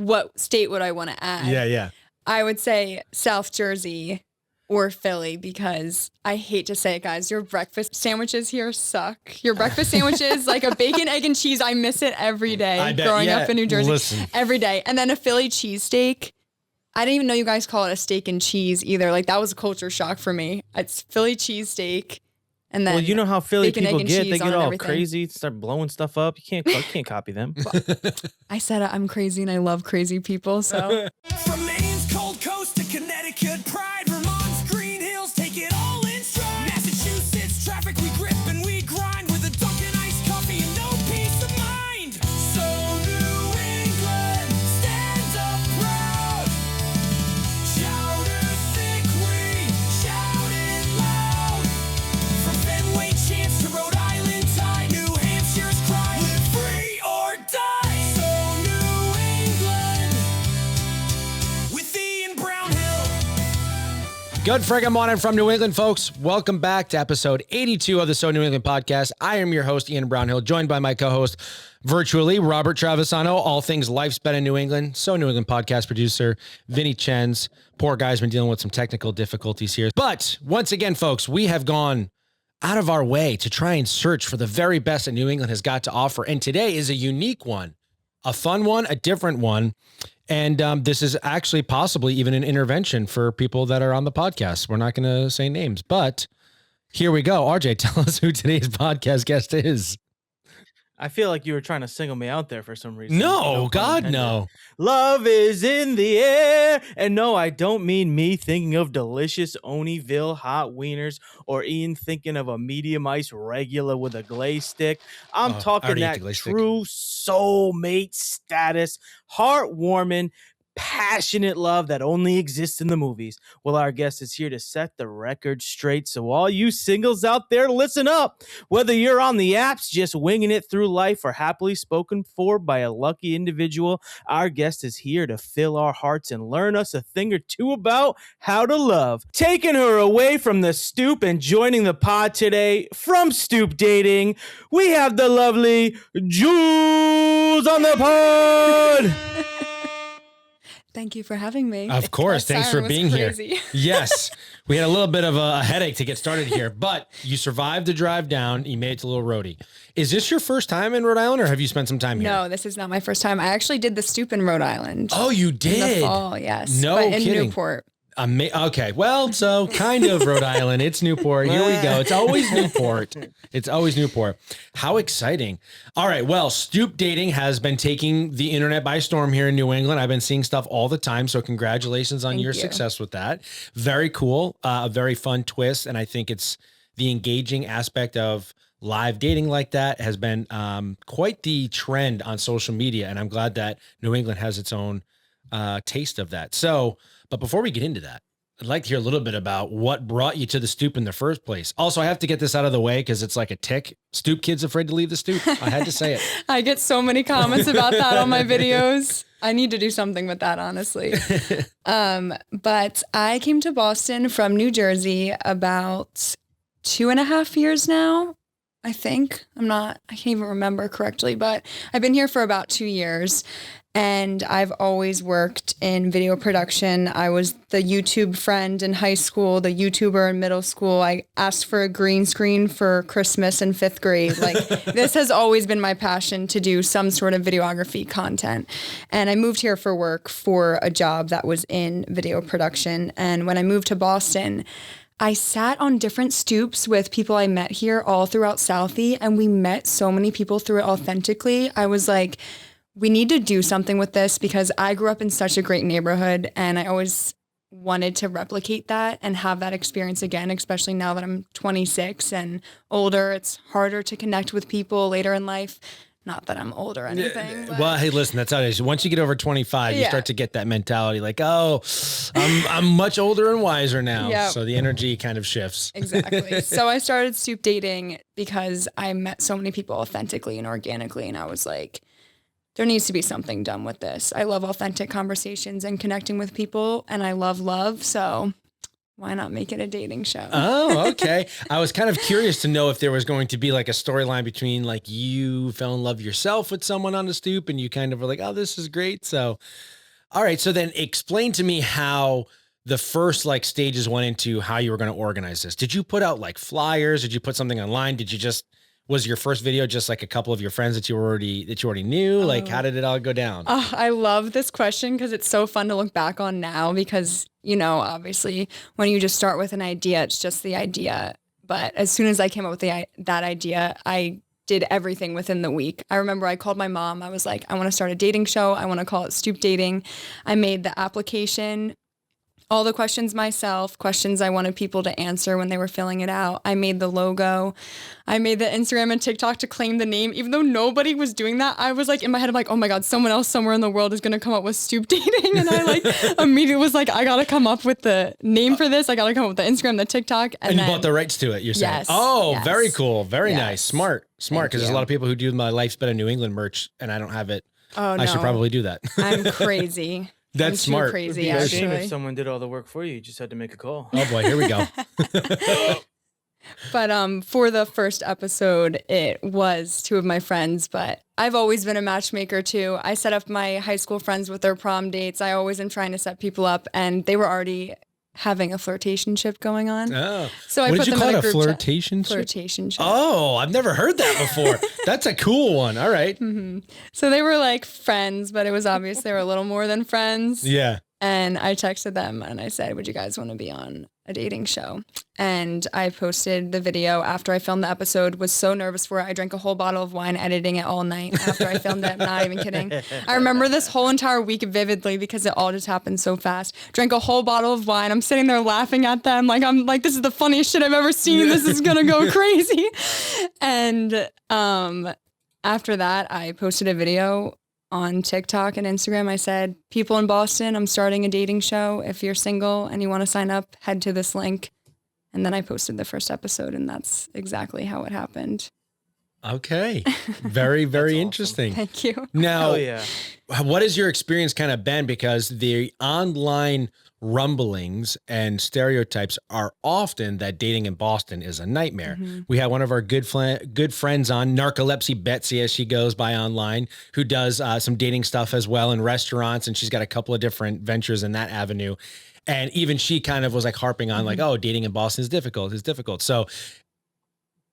what state would I want to add? Yeah. I would say South Jersey or Philly, because I hate to say it, guys, your breakfast sandwiches here suck. Your breakfast sandwiches, like a bacon, egg, and cheese, I miss it every day growing up in New Jersey. Every day. And then a Philly cheesesteak. I didn't even know you guys call it a steak and cheese either. Like, that was a culture shock for me. It's Philly cheesesteak. And then, well, you know how Philly bacon, people egg, and get. cheese They get all everything. crazy, start blowing stuff up. You can't copy them. I said I'm crazy and I love crazy people, so. From Maine's cold coast to Connecticut pride, Vermont's green hills take it all in stride. Massachusetts traffic we grip and we grind with a Dunkin' iced coffee and no peace of mind. So New England stands up proud. Shouters think we shout it loud. From Fenway Chance to Rhode Island Tide, New Hampshire's cry, live free or die. So New England with Ian Brownhill. Good friggin' morning from New England, folks. Welcome back to episode 82 of the So New England podcast. I am your host, Ian Brownhill, joined by my co-host virtually, Robert Travisano, all things life spent in New England, So New England podcast producer, Vinny Chen's. Poor guy's been dealing with some technical difficulties here. But once again, folks, we have gone out of our way to try and search for the very best that New England has got to offer. And today is a unique one, a fun one, a different one. And this is actually possibly even an intervention for people that are on the podcast. We're not going to say names, but here we go. RJ, tell us who today's podcast guest is. I feel like you were trying to single me out there for some reason. No, pun God, intended. no. Love is in the air. And no, I don't mean me thinking of delicious Oneyville hot wieners or Ian thinking of a medium ice regular with a glaze stick. I'm I talking already ate that the glaze stick. true soulmate status, heartwarming, passionate love that only exists in the movies. Well, our guest is here to set the record straight. So all you singles out there, listen up. Whether you're on the apps, just winging it through life, or happily spoken for by a lucky individual, our guest is here to fill our hearts and learn us a thing or two about how to love. Taking her away from the stoop and joining the pod today from Stoop Dating, we have the lovely Julz on the pod. Thank you for having me. Of course. That Thanks for siren was being crazy. here. Yes. We had a little bit of a headache to get started here, but you survived the drive down. You made it to Little Rhodey. Is this your first time in Rhode Island, or have you spent some time here? No, this is not my first time. I actually did the Stoop in Rhode Island. Oh, you In did? the fall, yes. No but in kidding. Newport. Okay, well, so kind of Rhode Island. It's Newport. Here we go. It's always Newport. It's always Newport. How exciting. All right, well, Stoop Dating has been taking the internet by storm here in New England. I've been seeing stuff all the time, so congratulations on Thank your you. success with that. Very cool, a very fun twist, and I think it's the engaging aspect of live dating like that has been quite the trend on social media, and I'm glad that New England has its own taste of that. So, but before we get into that, I'd like to hear a little bit about what brought you to the stoop in the first place. Also, I have to get this out of the way because it's like a tick. Stoop kids afraid to leave the stoop. I had to say it. I get so many comments about that on my videos. I need to do something with that, honestly. But I came to Boston from New Jersey about 2.5 years now, I think. I can't even remember correctly, but I've been here for about 2 years. And I've always worked in video production. I was the YouTube friend in high school, the YouTuber in middle school. I asked for a green screen for Christmas in 5th grade. Like, this has always been my passion, to do some sort of videography content. And I moved here for work for a job that was in video production. And when I moved to Boston, I sat on different stoops with people I met here all throughout Southie, and we met so many people through it authentically. I was like, we need to do something with this, because I grew up in such a great neighborhood and I always wanted to replicate that and have that experience again, especially now that I'm 26 and older. It's harder to connect with people later in life. Not that I'm old or anything. But Well, hey, listen, that's how it is. Once you get over 25, you Yeah. start to get that mentality like, oh, I'm much older and wiser now. Yep. So the energy kind of shifts. Exactly. So I started Stoop Dating because I met so many people authentically and organically, and I was like, there needs to be something done with this. I love authentic conversations and connecting with people, and I love love. So why not make it a dating show? Oh, okay. I was kind of curious to know if there was going to be like a storyline between like you fell in love yourself with someone on the stoop and you kind of were like, oh, this is great. So, all right. So then explain to me how the first like stages went into how you were going to organize this. Did you put out like flyers? Did you put something online? Was your first video just like a couple of your friends that you already knew? Like, how did it all go down? Oh, I love this question because it's so fun to look back on now because, you know, obviously when you just start with an idea, it's just the idea. But as soon as I came up with that idea, I did everything within the week. I remember I called my mom. I was like, I want to start a dating show. I want to call it Stoop Dating. I made the application, all the questions myself, questions I wanted people to answer when they were filling it out. I made the logo. I made the Instagram and TikTok to claim the name. Even though nobody was doing that, I was like in my head, I'm like, oh my God, someone else somewhere in the world is going to come up with Stoop Dating. And I like immediately was like, I got to come up with the name for this. I got to come up with the Instagram, the TikTok. And you bought the rights to it, you're saying? Yes. Oh, Yes. very cool. Very Yes. nice. Smart. Because there's a lot of people who do my Life's Better New England merch and I don't have it. Oh, no. I should probably do that. I'm crazy. That's I'm smart. Too crazy, It'd be a shame if actually. someone did all the work for you. You just had to make a call. Oh boy, here we go. But for the first episode, it was two of my friends, but I've always been a matchmaker too. I set up my high school friends with their prom dates. I always am trying to set people up, and they were already having a flirtationship going on. Oh. So I What put did you them in call a it? group chat. Flirtationship? Flirtationship. Oh, I've never heard that before. That's a cool one. All right. So they were like friends, but it was obvious they were a little more than friends. Yeah. And I texted them and I said, would you guys want to be on a dating show? And I posted the video after I filmed the episode, was so nervous for it. I drank a whole bottle of wine editing it all night after I filmed it. I'm not even kidding. I remember this whole entire week vividly because it all just happened so fast. Drank a whole bottle of wine. I'm sitting there laughing at them. I'm like, this is the funniest shit I've ever seen. This is going to go crazy. And after that, I posted a video on TikTok and Instagram. I said, people in Boston, I'm starting a dating show. If you're single and you want to sign up, head to this link. And then I posted the first episode, and that's exactly how it happened. Okay. Very, very awesome. interesting. Thank you. Now, Oh, yeah. what has your experience kind of been? Because the online rumblings and stereotypes are often that dating in Boston is a nightmare. We had one of our good friends on, Narcolepsy Betsy, as she goes by online, who does some dating stuff as well in restaurants, and she's got a couple of different ventures in that avenue. And even she kind of was like harping on like, oh, dating in Boston is difficult. It's difficult. So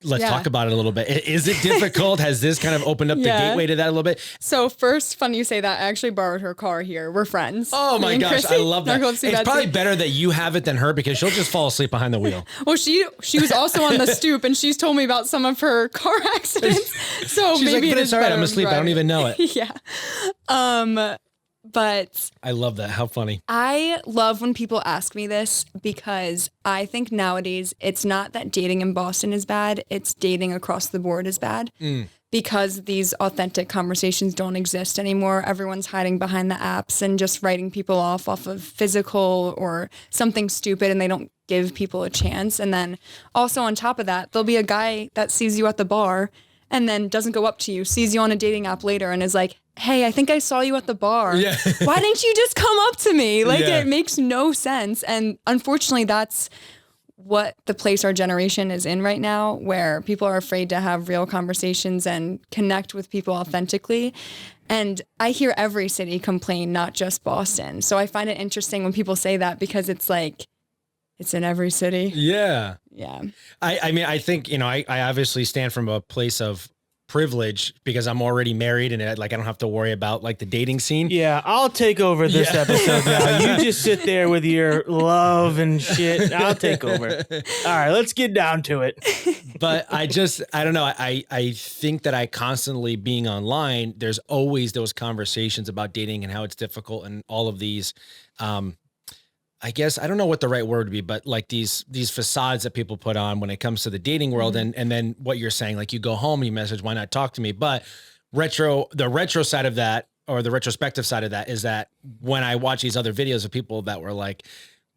let's talk about it a little bit. Is it difficult? Has this kind of opened up the gateway to that a little bit? So first, funny you say that. I actually borrowed her car here. We're friends. Oh my Me and gosh, Chrissy, I love that. Narcolepsy It's Betsy. probably better that you have it than her because she'll just fall asleep behind the wheel. Well, she was also on the stoop, and she's told me about some of her car accidents. So She's maybe like, but it it's is all right. better I'm when asleep. I don't driving. even know it. Yeah. But I love that. How funny. I love when people ask me this because I think nowadays it's not that dating in Boston is bad, it's dating across the board is bad. Because these authentic conversations don't exist anymore. Everyone's hiding behind the apps and just writing people off of physical or something stupid, and they don't give people a chance. And then also on top of that, there'll be a guy that sees you at the bar and then doesn't go up to you, sees you on a dating app later and is like, hey, I think I saw you at the bar. Yeah. Why didn't you just come up to me? Like, Yeah. it makes no sense. And unfortunately, that's what the place our generation is in right now, where people are afraid to have real conversations and connect with people authentically. And I hear every city complain, not just Boston. So I find it interesting when people say that because it's like, it's in every city. Yeah. Yeah. I mean, I think, I obviously stand from a place of privilege because I'm already married and I don't have to worry about like the dating scene. Yeah, I'll take over this episode now. You just sit there with your love and shit. I'll take over. All right, let's get down to it. But I don't know. I think that I constantly being online, there's always those conversations about dating and how it's difficult and all of these, I guess, I don't know what the right word would be, but like these facades that people put on when it comes to the dating world. And then what you're saying, like you go home and you message, why not talk to me? But the retro side of that, or the retrospective side of that, is that when I watch these other videos of people that were like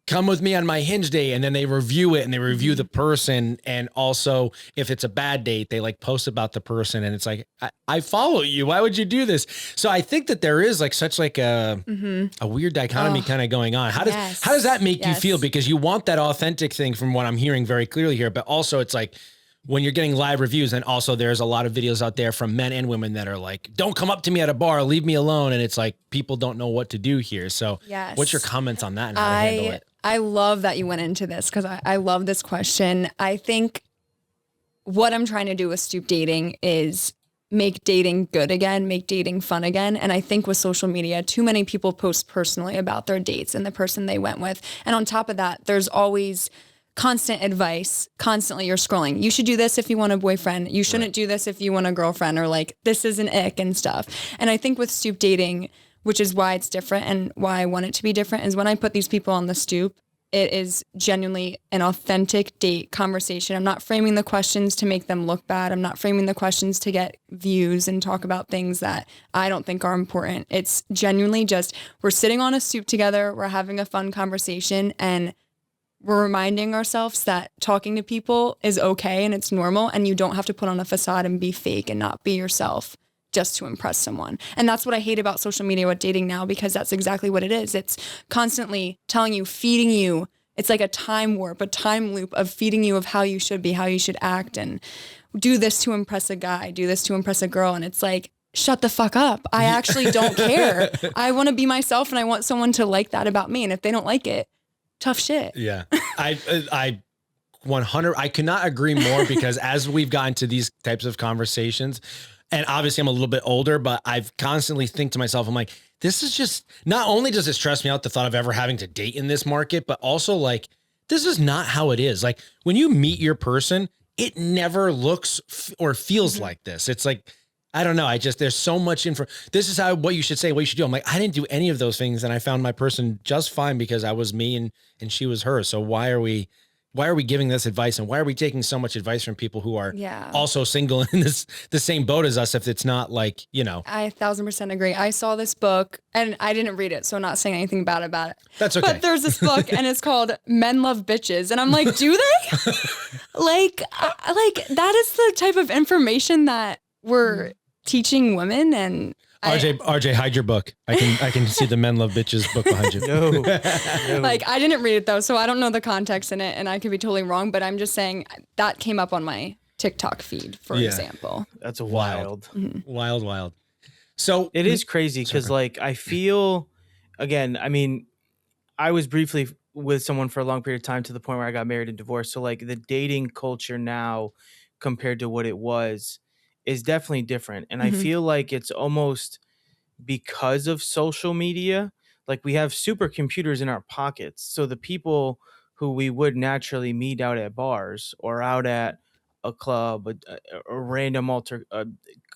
come with me on my Hinge date, and then they review it and they review the person. And also if it's a bad date, they like post about the person, and it's like, I follow you. Why would you do this? So I think that there is like such like a weird dichotomy kind of going on. How does that make you feel? Because you want that authentic thing from what I'm hearing very clearly here, but also it's like, when you're getting live reviews, and also there's a lot of videos out there from men and women that are like, don't come up to me at a bar, leave me alone. And it's like, people don't know what to do here. So what's your comments on that and how to handle it? I love that you went into this because I love this question. I think what I'm trying to do with Stoop Dating is make dating good again, make dating fun again. And I think with social media, too many people post personally about their dates and the person they went with. And on top of that, there's always constant advice. Constantly you're scrolling. You should do this if you want a boyfriend. You shouldn't do this if you want a girlfriend, or like, this is an ick and stuff. And I think with Stoop Dating, which is why it's different and why I want it to be different, is when I put these people on the stoop, it is genuinely an authentic date conversation. I'm not framing the questions to make them look bad. I'm not framing the questions to get views and talk about things that I don't think are important. It's genuinely just, we're sitting on a stoop together, we're having a fun conversation, and we're reminding ourselves that talking to people is okay and it's normal, and you don't have to put on a facade and be fake and not be yourself just to impress someone. And that's what I hate about social media with dating now, because that's exactly what it is. It's constantly telling you, feeding you. It's like a time warp, a time loop of feeding you of how you should be, how you should act, and do this to impress a guy, do this to impress a girl. And it's like, shut the fuck up. I actually don't care. I want to be myself, and I want someone to like that about me. And if they don't like it, tough shit. Yeah. I 100, I could not agree more, because as we've gotten to these types of conversations, and obviously I'm a little bit older, but I've constantly think to myself, I'm like, this is just, not only does it stress me out, the thought of ever having to date in this market, but also like, this is not how it is. Like when you meet your person, it never looks or feels like this. It's like, I don't know. There's so much info. This is what you should say, what you should do. I'm like, I didn't do any of those things. And I found my person just fine because I was me and she was her. So why are we giving this advice? And why are we taking so much advice from people who are also single in the same boat as us? If it's not like, you know, I 1000% agree. I saw this book and I didn't read it, so I'm not saying anything bad about it. That's okay. But there's this book and it's called Men Love Bitches. And I'm like, do they? like that is the type of information that we're teaching women. And RJ, hide your book. I can see the Men Love Bitches book behind you. No. Like, I didn't read it though, so I don't know the context in it, and I could be totally wrong, but I'm just saying that came up on my TikTok feed, for example. That's wild. Wild. So it is crazy because like I feel, again, I mean, I was briefly with someone for a long period of time to the point where I got married and divorced. So like the dating culture now compared to what it was is definitely different. And I feel like it's almost because of social media, like we have supercomputers in our pockets. So the people who we would naturally meet out at bars or out at a club, a random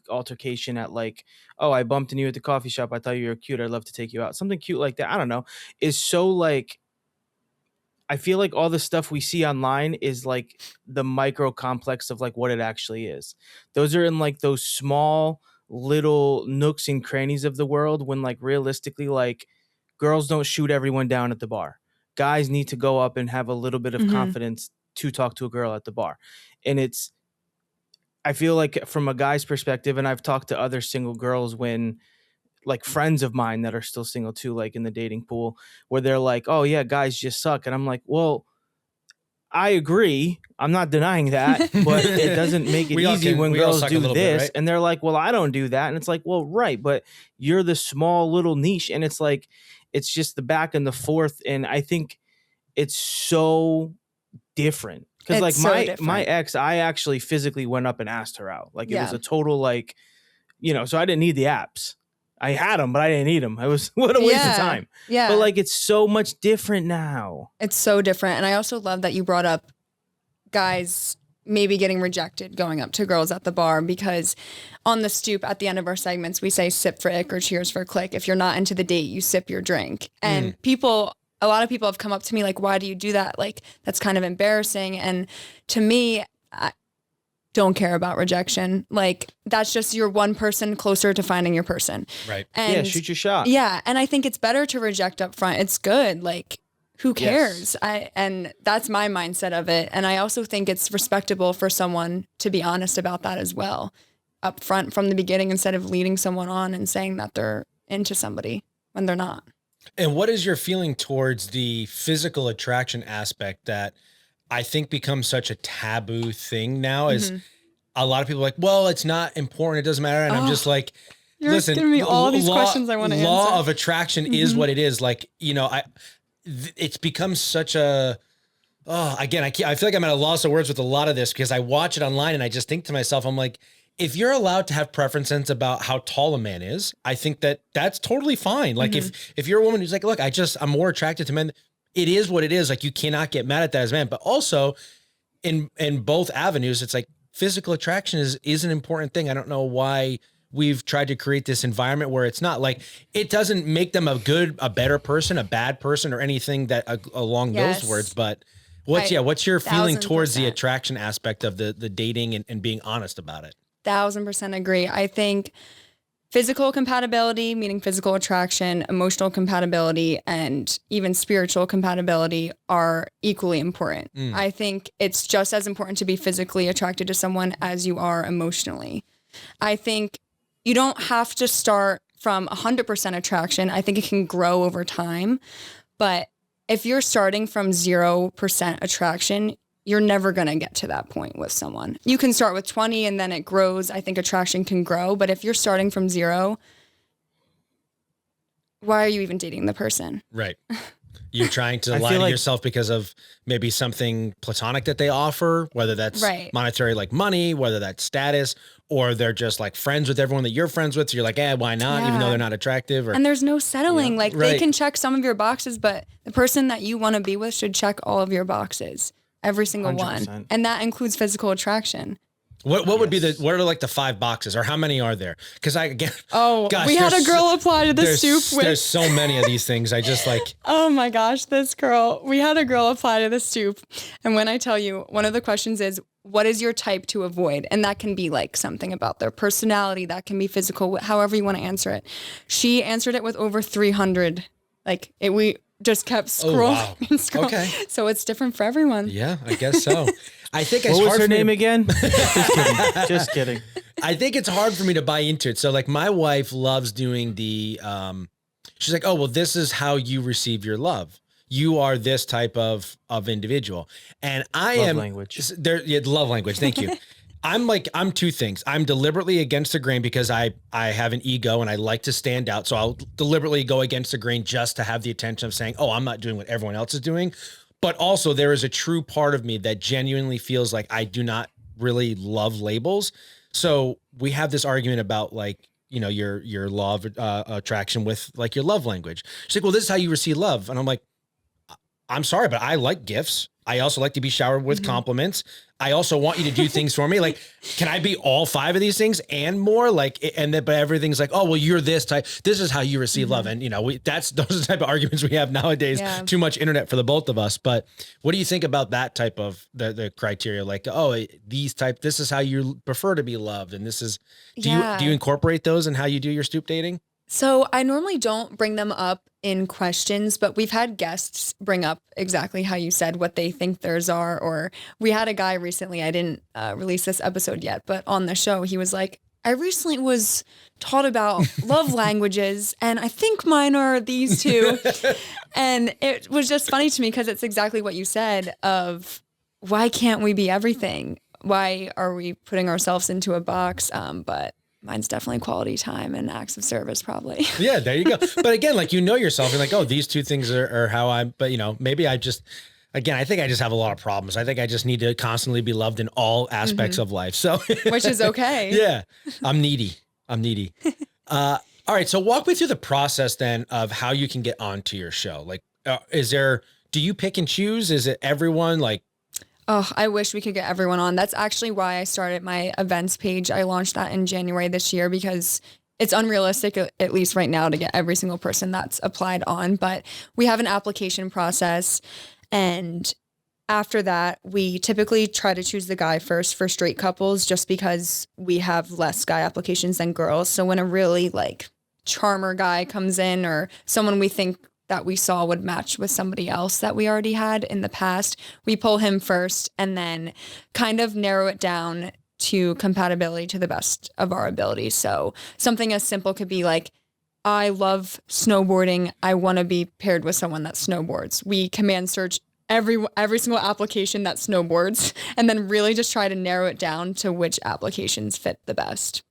altercation at like, oh, I bumped into you at the coffee shop, I thought you were cute, I'd love to take you out. Something cute like that, I don't know, is so like, I feel like all the stuff we see online is like the micro complex of like what it actually is. Those are in like those small little nooks and crannies of the world when like realistically, like girls don't shoot everyone down at the bar. Guys need to go up and have a little bit of confidence to talk to a girl at the bar. And I feel like from a guy's perspective, and I've talked to other single girls when like friends of mine that are still single too, like in the dating pool, where they're like, oh yeah, guys just suck. And I'm like, well, I agree. I'm not denying that, but it doesn't make it easy when girls do this. Bit, right? And they're like, well, I don't do that. And it's like, well, right. But you're the small little niche. And it's like, it's just the back and the forth. And I think it's so different. Cause like my ex, I actually physically went up and asked her out. Like it was a total like, you know, so I didn't need the apps. I had them, but I didn't need them. It was what a waste of time. Yeah. But like, it's so much different now. It's so different. And I also love that you brought up guys maybe getting rejected going up to girls at the bar, because on the stoop at the end of our segments, we say sip for ick or cheers for click. If you're not into the date, you sip your drink. And a lot of people have come up to me like, why do you do that? Like, that's kind of embarrassing. And to me, I don't care about rejection. Like, that's just you're one person closer to finding your person. Right. And shoot your shot. Yeah. And I think it's better to reject up front. It's good. Like, who cares? And that's my mindset of it. And I also think it's respectable for someone to be honest about that as well, up front from the beginning, instead of leading someone on and saying that they're into somebody when they're not. And what is your feeling towards the physical attraction aspect that I think becomes such a taboo thing now? Is a lot of people are like, well, it's not important, it doesn't matter. And I'm just like, You're listen, giving me all these questions I want to answer. Law of attraction is what it is. Like, you know, it's become such a, again, I feel like I'm at a loss of words with a lot of this because I watch it online and I just think to myself, I'm like, if you're allowed to have preferences about how tall a man is, I think that that's totally fine. Like if you're a woman who's like, look, I'm more attracted to men, it is what it is. Like you cannot get mad at that as a man, but also in both avenues, it's like physical attraction is an important thing. I don't know why we've tried to create this environment where it's not. Like it doesn't make them a better person, a bad person, or anything that along those words. But what's your feeling towards the attraction aspect of the dating and being honest about it? 1000% agree. I think physical compatibility, meaning physical attraction, emotional compatibility, and even spiritual compatibility are equally important. I think it's just as important to be physically attracted to someone as you are emotionally. I think you don't have to start from 100% attraction. I think it can grow over time. But if you're starting from 0% attraction, you're never going to get to that point with someone. You can start with 20 and then it grows. I think attraction can grow. But if you're starting from 0, why are you even dating the person? Right. You're trying to lie to yourself because of maybe something platonic that they offer, whether that's monetary, like money, whether that's status, or they're just like friends with everyone that you're friends with. So you're like, why not? Even though they're not attractive. And there's no settling. They can check some of your boxes, but the person that you want to be with should check all of your boxes. Every single 100%. One. And that includes physical attraction. What would be what are like the 5 boxes, or how many are there? Because we had a girl apply to the Stoop. There's so many of these things. I just like. Oh my gosh, we had a girl apply to the Stoop. And when I tell you, one of the questions is, what is your type to avoid? And that can be like something about their personality. That can be physical, however you want to answer it. She answered it with over 300. We just kept scrolling and scrolling. Okay. So it's different for everyone. Yeah, I guess so. I think it's what hard was her name again? Just kidding. I think it's hard for me to buy into it. So like my wife loves doing the, she's like, oh, well, this is how you receive your love. You are this type of individual. And I love am language. Love language. Thank you. I'm two things. I'm deliberately against the grain because I have an ego and I like to stand out. So I'll deliberately go against the grain just to have the attention of saying, oh, I'm not doing what everyone else is doing. But also there is a true part of me that genuinely feels like I do not really love labels. So we have this argument about like, you know, your law of attraction with like your love language. She's like, well, this is how you receive love. And I'm like, I'm sorry, but I like gifts. I also like to be showered with compliments. I also want you to do things for me. Like, can I be all 5 of these things and more? Like, but everything's like, oh, well, you're this type. This is how you receive love. And, you know, those are the type of arguments we have nowadays. Yeah. Too much internet for the both of us. But what do you think about that type of the criteria? Like, oh, this is how you prefer to be loved. And this is, do you incorporate those in how you do your Stoop dating? So I normally don't bring them up in questions, but we've had guests bring up exactly how you said what they think theirs are. Or we had a guy recently, I didn't release this episode yet, but on the show, he was like, I recently was taught about love languages and I think mine are these 2. And it was just funny to me because it's exactly what you said of why can't we be everything? Why are we putting ourselves into a box? But mine's definitely quality time and acts of service, probably. Yeah, there you go. But again, like, you know yourself, you're like, oh, these 2 things are how I'm, but you know, maybe I think I just have a lot of problems. I think I just need to constantly be loved in all aspects of life. So, which is okay. Yeah. I'm needy. All right. So walk me through the process then of how you can get onto your show. Like, do you pick and choose? Is it everyone? Like, oh, I wish we could get everyone on. That's actually why I started my events page. I launched that in January this year because it's unrealistic, at least right now, to get every single person that's applied on. But we have an application process. And after that, we typically try to choose the guy first for straight couples just because we have less guy applications than girls. So when a really like charmer guy comes in or someone we think that we saw would match with somebody else that we already had in the past, we pull him first and then kind of narrow it down to compatibility to the best of our ability. So something as simple could be like, I love snowboarding. I want to be paired with someone that snowboards. We command search every single application that snowboards and then really just try to narrow it down to which applications fit the best.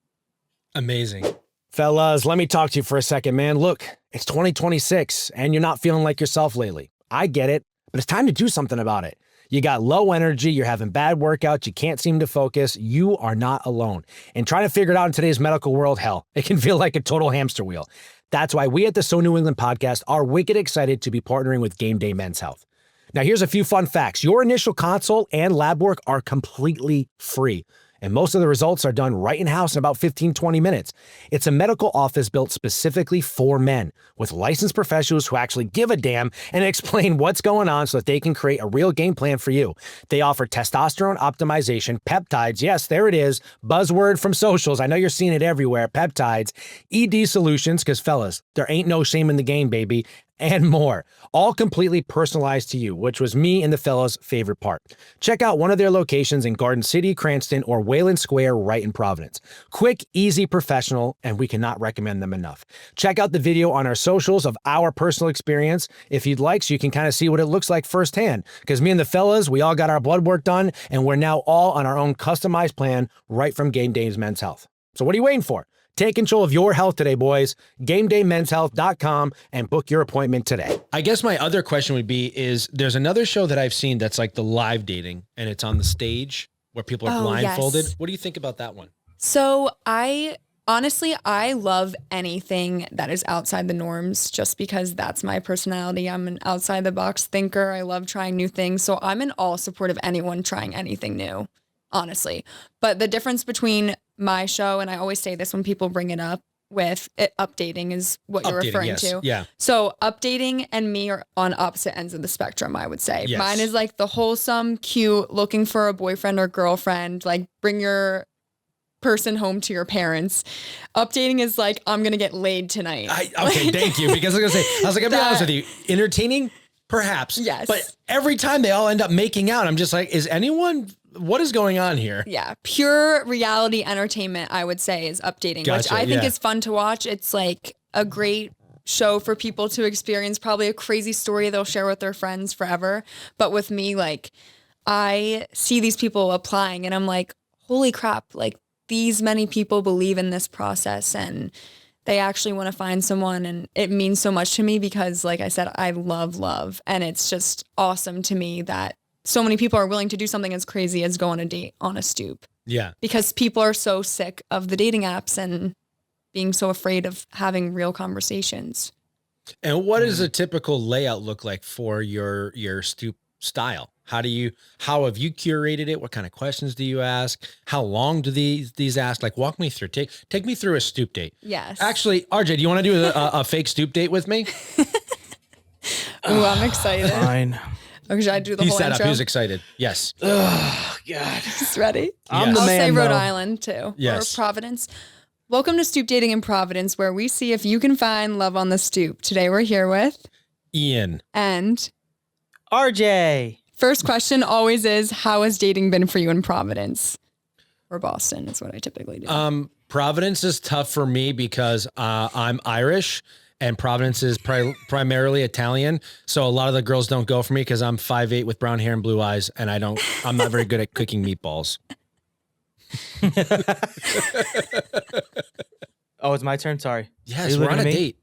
Amazing. Fellas, let me talk to you for a second, man. Look, it's 2026 and you're not feeling like yourself lately. I get it, but it's time to do something about it. You got low energy, you're having bad workouts, you can't seem to focus. You are not alone. And trying to figure it out in today's medical world, hell, it can feel like a total hamster wheel. That's why we at the So New England podcast are wicked excited to be partnering with GameDay Men's Health. Now, here's a few fun facts. Your initial consult and lab work are completely free. And most of the results are done right in-house in about 15-20 minutes. It's a medical office built specifically for men with licensed professionals who actually give a damn and explain what's going on so that they can create a real game plan for you. They offer testosterone optimization, peptides, yes, there it is, buzzword from socials. I know you're seeing it everywhere, peptides, ED solutions, because fellas, there ain't no shame in the game, baby, and more, all completely personalized to you, which was me and the fellas' favorite part. Check out one of their locations in Garden City, Cranston, or Wayland Square right in Providence. Quick, easy, professional, and we cannot recommend them enough. Check out the video on our socials of our personal experience if you'd like, so you can kind of see what it looks like firsthand. Because me and the fellas, we all got our blood work done, and we're now all on our own customized plan right from GameDay's Men's Health. So what are you waiting for? Take control of your health today, boys. GameDayMen'sHealth.com and book your appointment today. I guess my other question would be is there's another show that I've seen that's like the live dating and it's on the stage where people are blindfolded. Yes. What do you think about that one? So I love anything that is outside the norms just because that's my personality. I'm an outside the box thinker. I love trying new things. So I'm in all support of anyone trying anything new, honestly. But the difference between my show, and I always say this when people bring it up, with it, updating is what you're referring yes. to. Yeah. So updating and me are on opposite ends of the spectrum, I would say. Yes. Mine is like the wholesome, cute, looking for a boyfriend or girlfriend, like bring your person home to your parents. Updating is like, I'm going to get laid tonight. Okay, thank you. Because I was going to be honest with you, entertaining, perhaps. Yes. But every time they all end up making out, I'm just like, what is going on here? Yeah. Pure reality entertainment, I would say, is updating, which Gotcha, I think yeah. is fun to watch. It's like a great show for people to experience, probably a crazy story they'll share with their friends forever. But with me, like, I see these people applying and I'm like, holy crap, like these many people believe in this process and they actually want to find someone. And it means so much to me because, like I said, I love. And it's just awesome to me that so many people are willing to do something as crazy as go on a date on a stoop. Yeah. Because people are so sick of the dating apps and being so afraid of having real conversations. And what does a typical layout look like for your stoop style? How have you curated it? What kind of questions do you ask? How long do these ask? Like, walk me through. Take me through a stoop date. Yes. Actually, RJ, do you want to do a fake stoop date with me? Ooh, I'm excited. Fine. Okay, should I do the He whole sat intro? up. He was excited. Yes. Oh, God. He's ready. I'm Yes. the I'll man, say Rhode though. Island too. Yes. Or Providence. Welcome to Stoop Dating in Providence, where we see if you can find love on the stoop. Today we're here with Ian. and RJ. first question always is, how has dating been for you in Providence? Or Boston is what I typically do. Providence is tough for me because I'm Irish and Providence is primarily Italian. So a lot of the girls don't go for me because I'm 5'8" with brown hair and blue eyes, and I'm not very good at cooking meatballs. Oh, it's my turn. Sorry. Are Yes, you we're looking on a at me? date.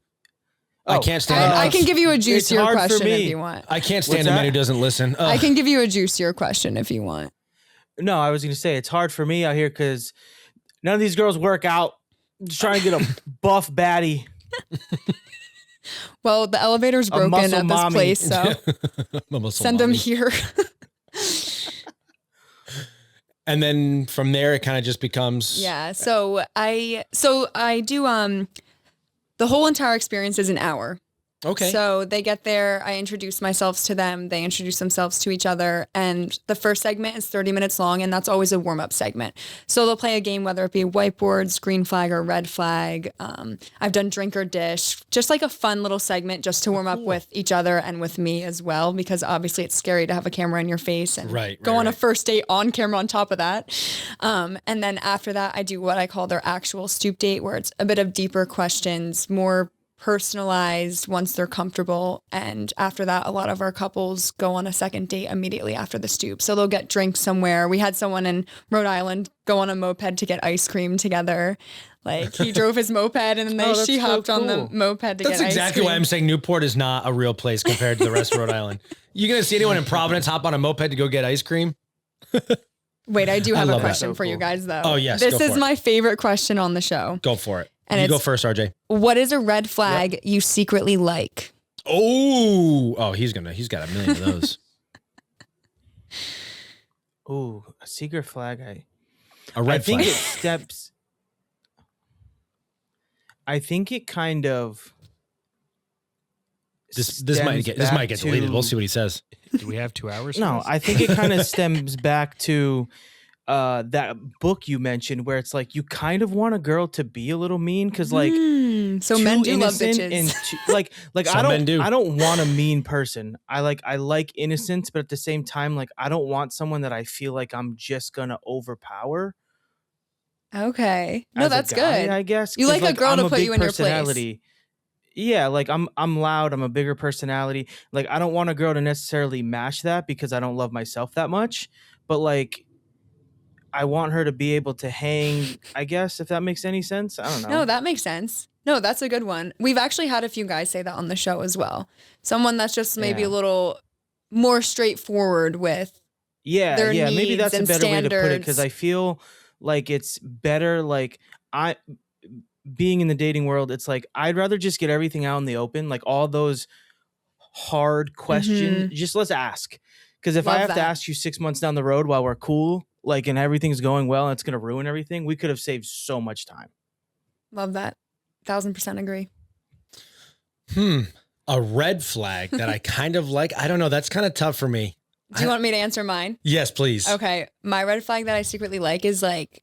I Oh. can't stand. I can give you a juicier hard for question me. if you want. I can't stand What's a man that? who doesn't listen. I can give you a juicier question if you want. No, I was going to say it's hard for me out here because none of these girls work out. I'm just trying to get a buff baddie. Well, the elevator's A broken muscle at this mommy. place, so send them mommy. here. And then from there, it kind of just becomes. Yeah. So I do the whole entire experience is an hour. Okay. So they get there, I introduce myself to them, they introduce themselves to each other, and the first segment is 30 minutes long, and that's always a warm-up segment. So they'll play a game, whether it be whiteboards, green flag or red flag. I've done drink or dish, just like a fun little segment just to warm up with each other and with me as well, because obviously it's scary to have a camera in your face and go on a first date on camera on top of that. And then after that, I do what I call their actual Stoop date, where it's a bit of deeper questions, more personalized once they're comfortable. And after that, a lot of our couples go on a second date immediately after the Stoop. So they'll get drinks somewhere. We had someone in Rhode Island go on a moped to get ice cream together. Like he drove his moped and then she hopped on the moped to get ice cream. That's exactly why I'm saying Newport is not a real place compared to the rest of Rhode Island. You going to see anyone in Providence hop on a moped to go get ice cream? Wait, I do have a question for you guys though. Oh yes, this is my favorite question on the show. Go for it. And you go first, RJ. What is a red flag you secretly like? Oh, he's got a million of those. Ooh, a secret flag. A red flag. I think it kind of. This might get deleted. We'll see what he says. Do we have 2 hours? No, I think it kind of stems back to that book you mentioned, where it's like you kind of want a girl to be a little mean because like so men do love bitches. And I don't want a mean person. I like innocence, but at the same time, like I don't want someone that I feel like I'm just gonna overpower. Okay, no, that's good. I guess you like a girl to put you in your place. Yeah, like I'm loud. I'm a bigger personality. Like I don't want a girl to necessarily match that because I don't love myself that much. But like, I want her to be able to hang. I guess if that makes any sense. I don't know. No, that makes sense. No, that's a good one. We've actually had a few guys say that on the show as well. Someone that's just maybe a little more straightforward with. Their needs maybe that's a better standards. way to put it because I feel like it's better. Like being in the dating world, it's like I'd rather just get everything out in the open, like all those hard questions. Just let's ask, because if I have to ask you 6 months down the road while we're cool, like and everything's going well, and it's gonna ruin everything, we could have saved so much time. Love that. 1000% agree. A red flag that I kind of like. I don't know. That's kind of tough for me. Do you want me to answer mine? Yes, please. Okay, my red flag that I secretly like is like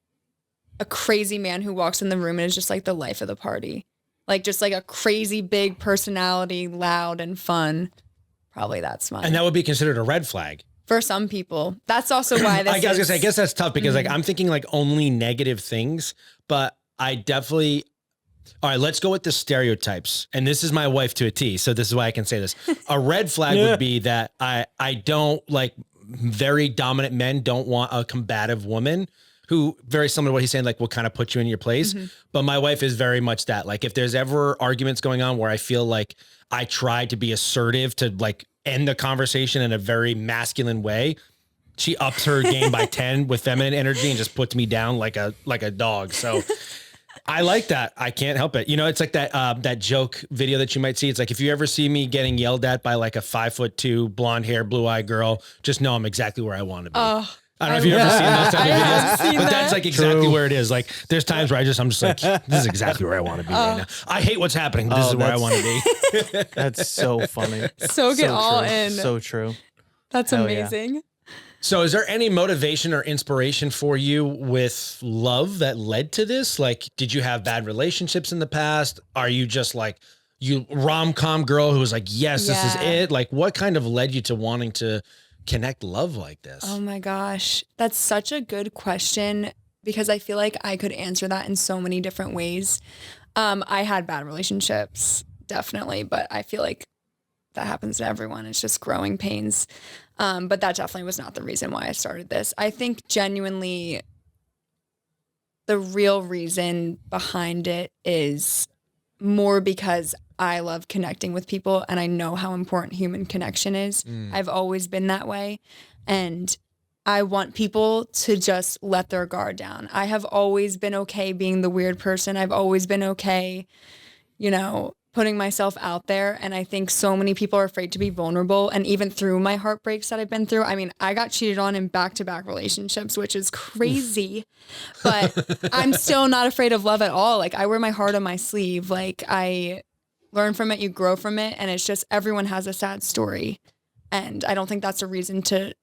a crazy man who walks in the room and is just like the life of the party. Like just like a crazy big personality, loud and fun. Probably that's mine. And that would be considered a red flag. For some people. That's also why this I guess that's tough because like I'm thinking like only negative things, but I definitely. All right, let's go with the stereotypes. And this is my wife to a T, so this is why I can say this. A red flag would be that I don't like very dominant men don't want a combative woman who, very similar to what he's saying, like will kind of put you in your place. But my wife is very much that. Like if there's ever arguments going on where I feel like I try to be assertive to like end the conversation in a very masculine way, she ups her game by 10 with feminine energy and just puts me down like a dog. So I like that. I can't help it. You know, it's like that joke video that you might see. It's like, if you ever see me getting yelled at by like a 5'2" blonde hair, blue eyed girl, just know I'm exactly where I want to be. I don't know if you've ever seen those type of videos, but that's like exactly where it is. Like there's times where I'm just like, this is exactly where I want to be right now. I hate what's happening. This is where I want to be. That's so funny. So get all true. in. So true. That's amazing. Yeah. So is there any motivation or inspiration for you with love that led to this? Like, did you have bad relationships in the past? Are you just like you rom-com girl who was like, yes, this is it? Like what kind of led you to wanting to connect love like this? Oh my gosh. That's such a good question because I feel like I could answer that in so many different ways. I had bad relationships, definitely, but I feel like that happens to everyone. It's just growing pains. But that definitely was not the reason why I started this. I think genuinely the real reason behind it is more because I love connecting with people and I know how important human connection is. I've always been that way. And I want people to just let their guard down. I have always been okay being the weird person. I've always been okay, you know, putting myself out there. And I think so many people are afraid to be vulnerable. And even through my heartbreaks that I've been through, I mean, I got cheated on in back-to-back relationships, which is crazy, but I'm still not afraid of love at all. Like I wear my heart on my sleeve. Like I learn from it, you grow from it. And it's just everyone has a sad story. And I don't think that's a reason to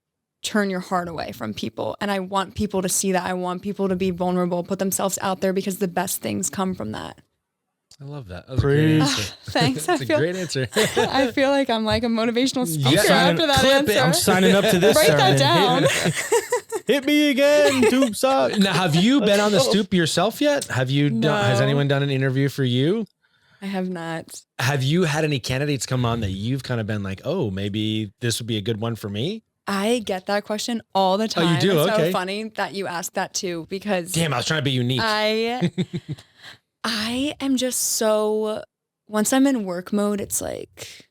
turn your heart away from people. And I want people to see that. I want people to be vulnerable, put themselves out there because the best things come from that. I love that. That was a great answer. Thanks. That's a great answer. I feel like I'm like a motivational speaker Yeah. after that answer. I'm signing up to this. Write that down. Hit me again, Stoops up. Now, have you been on the stoop yourself yet? Have you done, has anyone done an interview for you? I have not. Have you had any candidates come on that you've kind of been like, oh, maybe this would be a good one for me? I get that question all the time. Oh, you do? It's Okay. so funny that you ask that too, because Damn, I was trying to be unique. I am just so, once I'm in work mode, it's like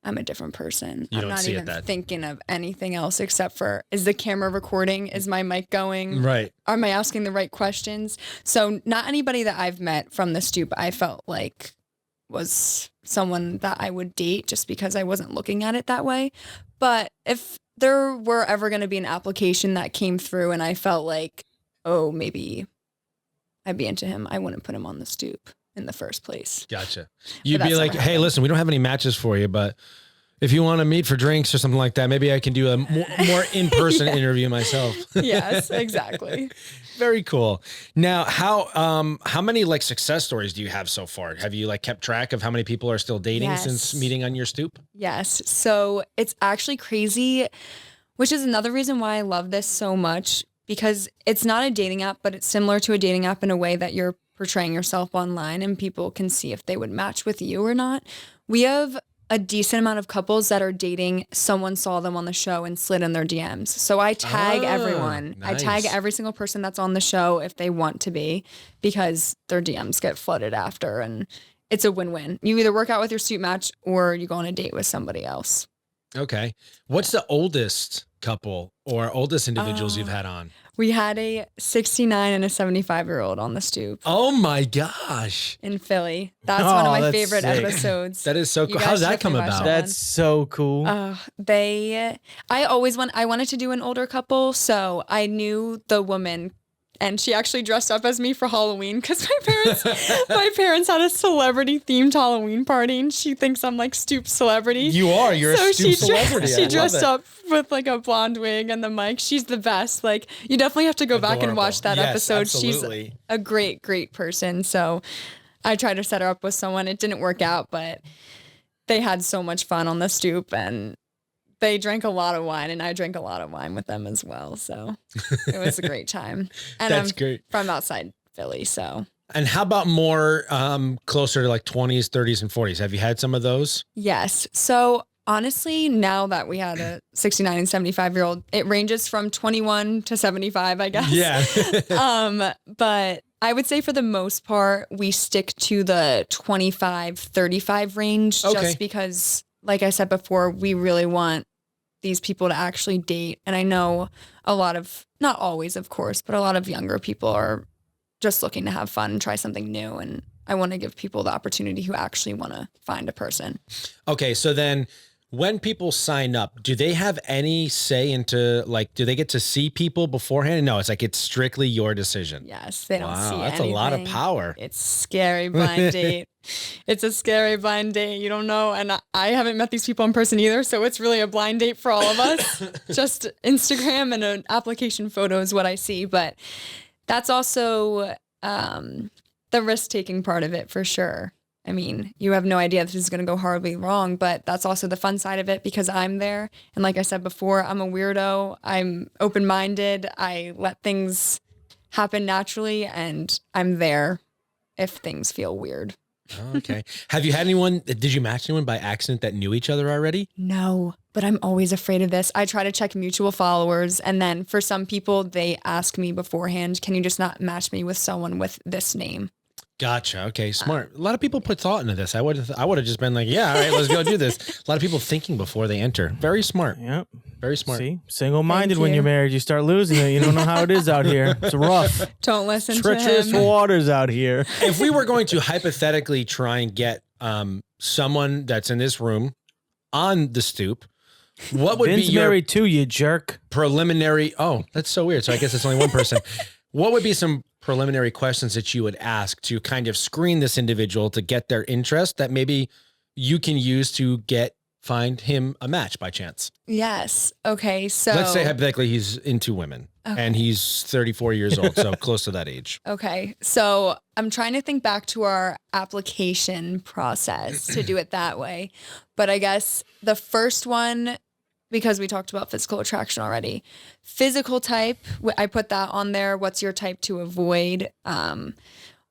I'm a different person. You I'm don't not see it even that- thinking of anything else except for, is the camera recording? Is my mic going? Right. Am I asking the right questions? So not anybody that I've met from the stoop I felt like was someone that I would date just because I wasn't looking at it that way. But if there were ever going to be an application that came through and I felt like, oh, maybe I'd be into him, I wouldn't put him on the stoop in the first place. Gotcha. You'd be that's like, never hey, happened. listen, we don't have any matches for you, but if you want to meet for drinks or something like that, maybe I can do a more in-person interview myself. Yes, exactly. Very cool. Now, how many like success stories do you have so far? Have you like kept track of how many people are still dating Yes. since meeting on your stoop? Yes. So it's actually crazy, which is another reason why I love this so much, because it's not a dating app, but it's similar to a dating app in a way that you're portraying yourself online and people can see if they would match with you or not. We have a decent amount of couples that are dating. Someone saw them on the show and slid in their DMs. So I tag everyone. I tag nice. every single person that's on the show if they want to be, because their DMs get flooded after, and it's a win-win. You either work out with your suit match or you go on a date with somebody else. Okay. What's the oldest couple or oldest individuals you've had on? We had a 69 and a 75-year-old on the stoop Oh my gosh. in Philly. That's one of my that's favorite sick. episodes. That is so You cool. guys How's that should come definitely watch about? that. That's so cool. I wanted to do an older couple, so I knew the woman, and she actually dressed up as me for Halloween because my parents had a celebrity themed Halloween party, and she thinks I'm like Stoop celebrity. You are. You're a stoop celebrity. I She love dressed it. up with like a blonde wig and the mic. She's the best. Like, you definitely have to go back and Adorable. watch that Yes, episode. absolutely. She's a great, great person. So I tried to set her up with someone. It didn't work out, but they had so much fun on the stoop, and they drank a lot of wine, and I drank a lot of wine with them as well. So it was a great time. And That's I'm great. from outside Philly, so And how about more closer to like 20s, 30s, and 40s? Have you had some of those? yes. So honestly, now that we had a 69 and 75-year-old, it ranges from 21 to 75, I guess. Yeah. But I would say for the most part, we stick to the 25, 35 range, Okay. just because, like I said before, we really want these people to actually date. And I know a lot of, not always, of course, but a lot of younger people are just looking to have fun and try something new. And I want to give people the opportunity who actually want to find a person. Okay. So then when people sign up, do they have any say into like, do they get to see people beforehand? No, it's like, it's strictly your decision. Yes, they don't see Wow. That's a lot of anything. power. It's scary blind date. It's a scary blind date. You don't know. And I haven't met these people in person either. So it's really a blind date for all of us. Just Instagram and an application photo is what I see. But that's also the risk-taking part of it for sure. I mean, you have no idea this is going to go horribly wrong, but that's also the fun side of it because I'm there. And like I said before, I'm a weirdo. I'm open-minded. I let things happen naturally, and I'm there if things feel weird. Okay. Have you had anyone, did you match anyone by accident that knew each other already? No, but I'm always afraid of this. I try to check mutual followers, and then for some people, they ask me beforehand, can you just not match me with someone with this name? Gotcha. Okay. Smart. A lot of people put thought into this. I would have just been like, yeah, all right, let's go do this. A lot of people thinking before they enter. Very smart. Yep. Very smart. See, single-minded Thank when you. you're married, you start losing it. You don't know how it is out here. It's rough, Don't listen treacherous to him. waters out here. If we were going to hypothetically try and get someone that's in this room on the stoop, what would Vin's be your married too, you jerk. preliminary? Oh, that's so weird. So I guess it's only one person. What would be some preliminary questions that you would ask to kind of screen this individual to get their interest that maybe you can use to find him a match by chance? Yes. Okay. So let's say hypothetically he's into women and he's 34 years old, so close to that age. Okay. So I'm trying to think back to our application process to do it that way. But I guess the first one, because we talked about physical attraction already, physical type, I put that on there. What's your type to avoid?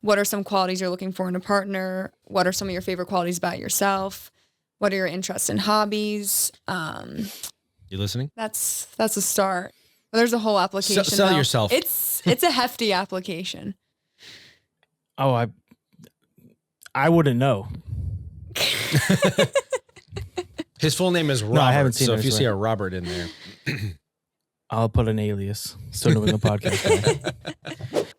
What are some qualities you're looking for in a partner? What are some of your favorite qualities about yourself? What are your interests and hobbies? You listening? That's a start. Well, there's a whole application. Sell yourself. It's a hefty application. Oh, I wouldn't know. His full name is Robert. No, I haven't seen so it, if you that's see right. a Robert in there, I'll put an alias. So doing the podcast.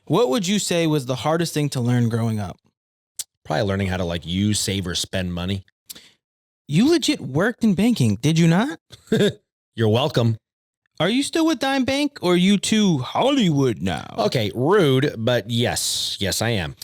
What would you say was the hardest thing to learn growing up? probably learning how to like use, save, or spend money. You legit worked in banking, did you not? You're welcome. Are you still with Dime Bank or are you too Hollywood now? Okay, rude, but yes, I am.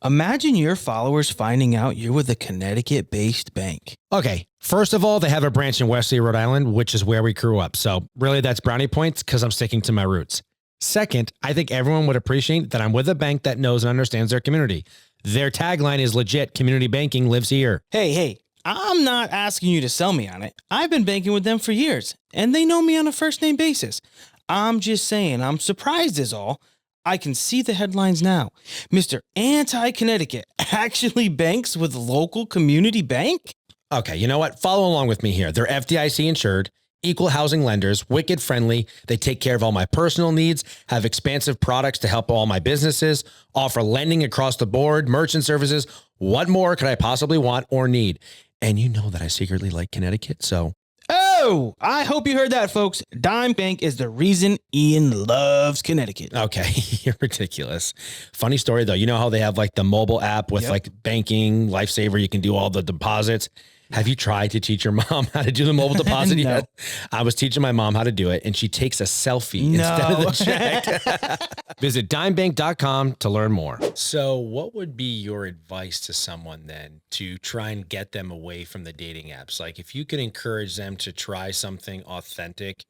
Imagine your followers finding out you're with a Connecticut-based bank. Okay, first of all, they have a branch in Wesley, Rhode Island, which is where we grew up. So really that's brownie points because I'm sticking to my roots. Second, I think everyone would appreciate that I'm with a bank that knows and understands their community. Their tagline is legit, community banking lives here. Hey, I'm not asking you to sell me on it. I've been banking with them for years, and they know me on a first-name basis. I'm just saying I'm surprised is all. I can see the headlines now. Mr. Anti-Connecticut actually banks with local community bank? Okay, you know what? Follow along with me here. They're FDIC insured, equal housing lenders, wicked friendly. They take care of all my personal needs, have expansive products to help all my businesses, offer lending across the board, merchant services. What more could I possibly want or need? And you know that I secretly like Connecticut, so. Oh, I hope you heard that, folks. Dime Bank is the reason Ian loves Connecticut. Okay, you're ridiculous. Funny story, though. You know how they have like the mobile app with like banking, Lifesaver, you can do all the deposits. Have you tried to teach your mom how to do the mobile deposit No. yet? I was teaching my mom how to do it, and she takes a selfie instead of the check. Visit dimebank.com to learn more. So what would be your advice to someone then to try and get them away from the dating apps? Like if you could encourage them to try something authentic,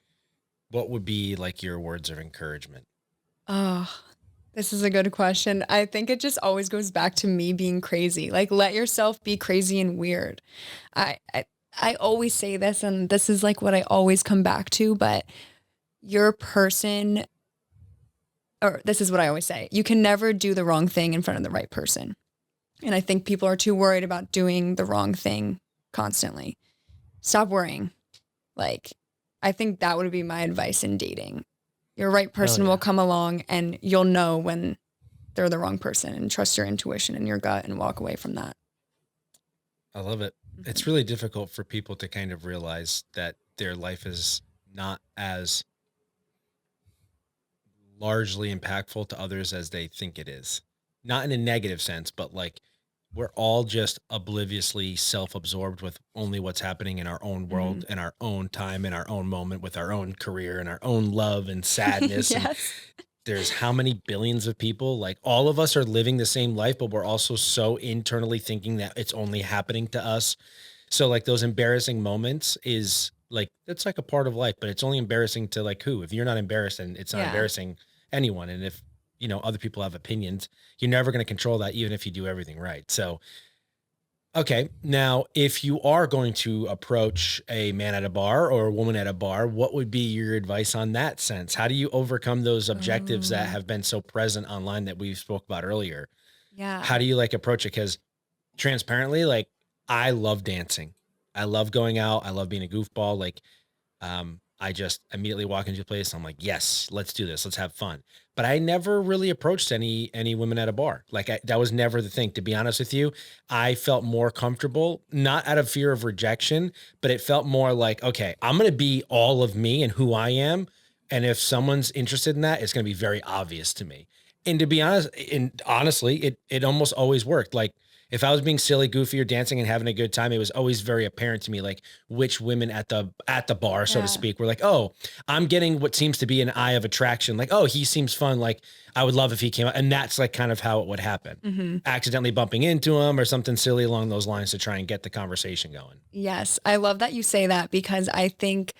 what would be like your words of encouragement? Oh, this is a good question. I think it just always goes back to me being crazy. Like, let yourself be crazy and weird. I always say this, and this is like what I always come back to, but your person, or this is what I always say, you can never do the wrong thing in front of the right person. And I think people are too worried about doing the wrong thing constantly. Stop worrying. Like, I think that would be my advice in dating. Your right person will come along and you'll know when they're the wrong person, and trust your intuition and your gut and walk away from that. I love it. It's really difficult for people to kind of realize that their life is not as largely impactful to others as they think it is. Not in a negative sense, but like we're all just obliviously self-absorbed with only what's happening in our own world, in our own time, in our own moment, with our own career and our own love and sadness. Yes. And there's how many billions of people, like all of us are living the same life, but we're also so internally thinking that it's only happening to us. So like those embarrassing moments is like, it's like a part of life, but it's only embarrassing to like who? If you're not embarrassed, and it's not embarrassing anyone. And if, you know, other people have opinions, you're never going to control that, even if you do everything right. So, okay. Now, if you are going to approach a man at a bar or a woman at a bar, what would be your advice on that sense? How do you overcome those objectives that have been so present online that we spoke about earlier? Yeah. How do you like approach it? Because transparently, like I love dancing. I love going out. I love being a goofball. Like, I just immediately walk into a place. I'm like, yes, let's do this. Let's have fun. But I never really approached any women at a bar. Like that was never the thing. To be honest with you, I felt more comfortable, not out of fear of rejection, but it felt more like, okay, I'm going to be all of me and who I am. And if someone's interested in that, it's going to be very obvious to me. And to be honest, and honestly, it almost always worked. Like If I was being silly, goofy, or dancing and having a good time, it was always very apparent to me, like which women at the bar, so to speak, were like, oh, I'm getting what seems to be an eye of attraction. Like, oh, he seems fun. Like, I would love if he came out. And that's like kind of how it would happen. Accidentally bumping into him or something silly along those lines to try and get the conversation going. Yes. I love that you say that, because I think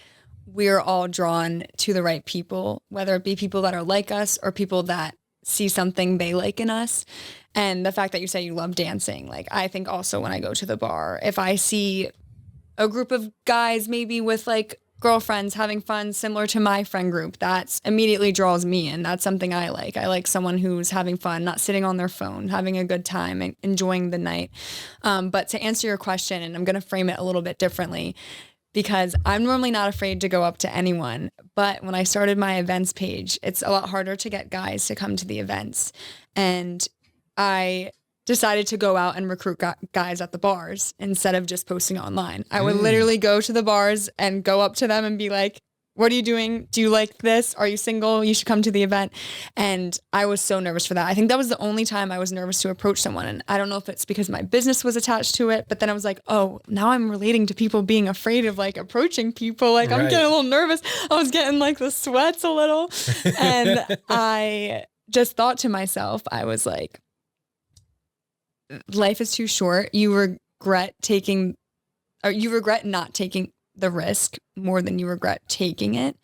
we're all drawn to the right people, whether it be people that are like us or people that see something they like in us. And the fact that you say you love dancing, like I think also when I go to the bar, if I see a group of guys maybe with like girlfriends having fun similar to my friend group, that immediately draws me in. That's something I like. I like someone who's having fun, not sitting on their phone, having a good time and enjoying the night. But to answer your question, and I'm going to frame it a little bit differently, because I'm normally not afraid to go up to anyone. But when I started my events page, it's a lot harder to get guys to come to the events. And I decided to go out and recruit guys at the bars instead of just posting online. I would literally go to the bars and go up to them and be like, what are you doing? Do you like this? Are you single? You should come to the event. And I was so nervous for that. I think that was the only time I was nervous to approach someone. And I don't know if it's because my business was attached to it, but then I was like, oh, now I'm relating to people being afraid of like approaching people. Like I'm getting a little nervous. I was getting like the sweats a little. And I just thought to myself, I was like, life is too short. You regret not taking the risk more than you regret taking it.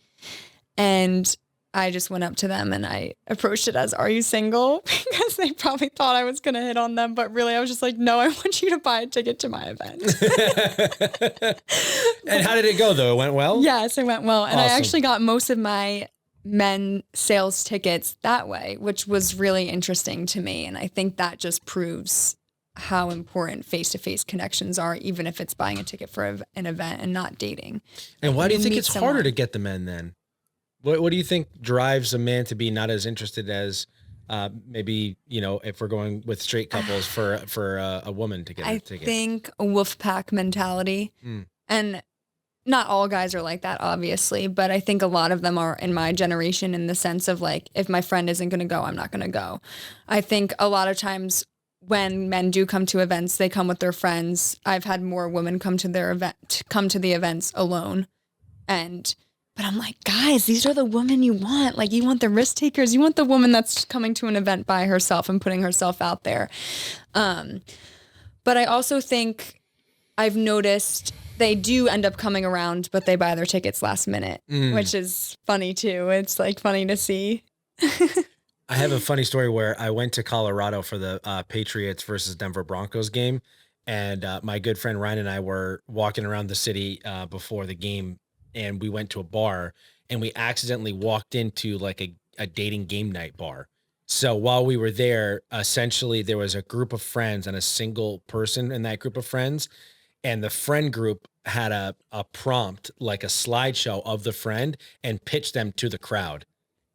And I just went up to them and I approached it as, are you single? Because they probably thought I was going to hit on them. But really, I was just like, no, I want you to buy a ticket to my event. And how did it go, though? It went well? Yes, it went well. And Awesome. I actually got most of my men sales tickets that way, which was really interesting to me. And I think that just proves how important face-to-face connections are, even if it's buying a ticket for an event and not dating. And why do you think meet it's someone. harder to get the men then? What do you think drives a man to be not as interested as maybe, you know, if we're going with straight couples for a woman to get a ticket? I think a wolf pack mentality. And not all guys are like that, obviously, but I think a lot of them are in my generation in the sense of like, if my friend isn't going to go, I'm not going to go. I think a lot of times when men do come to events, they come with their friends. I've had more women come to the events alone. But I'm like, guys, these are the women you want. Like, you want the risk takers. You want the woman that's coming to an event by herself and putting herself out there. But I also think I've noticed they do end up coming around, but they buy their tickets last minute, which is funny too. It's like funny to see. I have a funny story where I went to Colorado for the Patriots versus Denver Broncos game. And my good friend Ryan and I were walking around the city before the game, and we went to a bar and we accidentally walked into like a dating game night bar. So while we were there, essentially there was a group of friends and a single person in that group of friends. And the friend group had a prompt, like a slideshow of the friend, and pitched them to the crowd.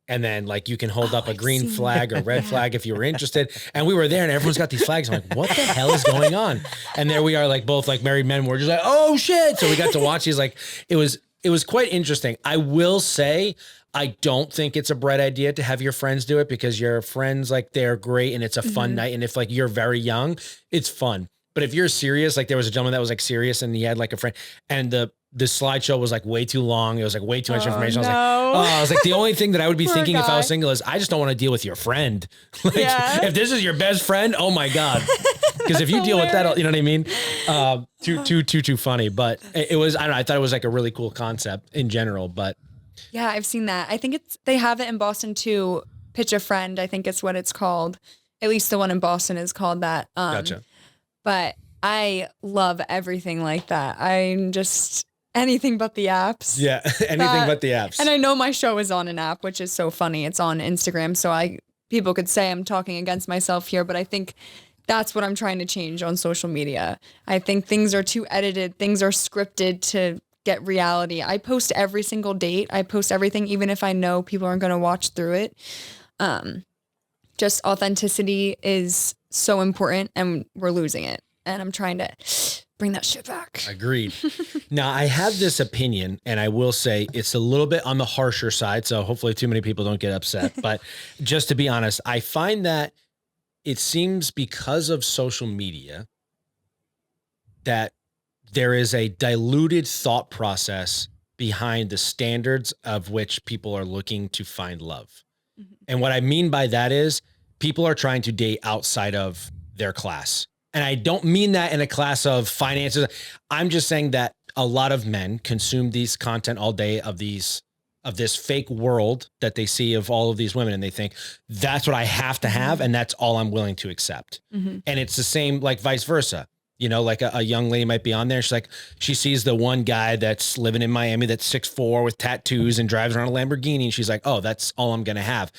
And then like you can hold up a green flag or red flag if you were interested. And we were there and everyone's got these flags. I'm like, what the hell is going on? And there we are, like both like married men. We're just like, oh shit. So we got to watch these. Like it was quite interesting. I will say, I don't think it's a bright idea to have your friends do it, because your friends, like they're great and it's a fun night. And if like you're very young, it's fun. But if you're serious, like there was a gentleman that was like serious and he had like a friend, and the slideshow was like way too long. It was like way too much information. I was like, the only thing that I would be thinking if I was single is I just don't want to deal with your friend. Like if this is your best friend, oh my God. Because if you deal with that, you know what I mean? Too funny. But it was, I don't know, I thought it was like a really cool concept in general, but. Yeah, I've seen that. I think they have it in Boston too. Pitch a Friend, I think it's what it's called. At least the one in Boston is called that. Gotcha. But I love everything like that. I'm just anything but the apps. Yeah, anything but the apps. And I know my show is on an app, which is so funny. It's on Instagram, so people could say I'm talking against myself here, but I think that's what I'm trying to change on social media. I think things are too edited, things are scripted to get reality. I post every single date. I post everything, even if I know people aren't going to watch through it. Just authenticity is so important, and we're losing it. And I'm trying to bring that shit back. Agreed. Now, I have this opinion, and I will say it's a little bit on the harsher side, so hopefully too many people don't get upset. But just to be honest, I find that it seems because of social media that there is a diluted thought process behind the standards of which people are looking to find love. Mhm. And what I mean by that is people are trying to date outside of their class. And I don't mean that in a class of finances. I'm just saying that a lot of men consume these content all day of this fake world that they see of all of these women. And they think that's what I have to have. And that's all I'm willing to accept. Mm-hmm. And it's the same, like vice versa. You know, like a young lady might be on there. She's like, she sees the one guy that's living in Miami that's 6'4" with tattoos and drives around a Lamborghini. And she's like, oh, that's all I'm going to have.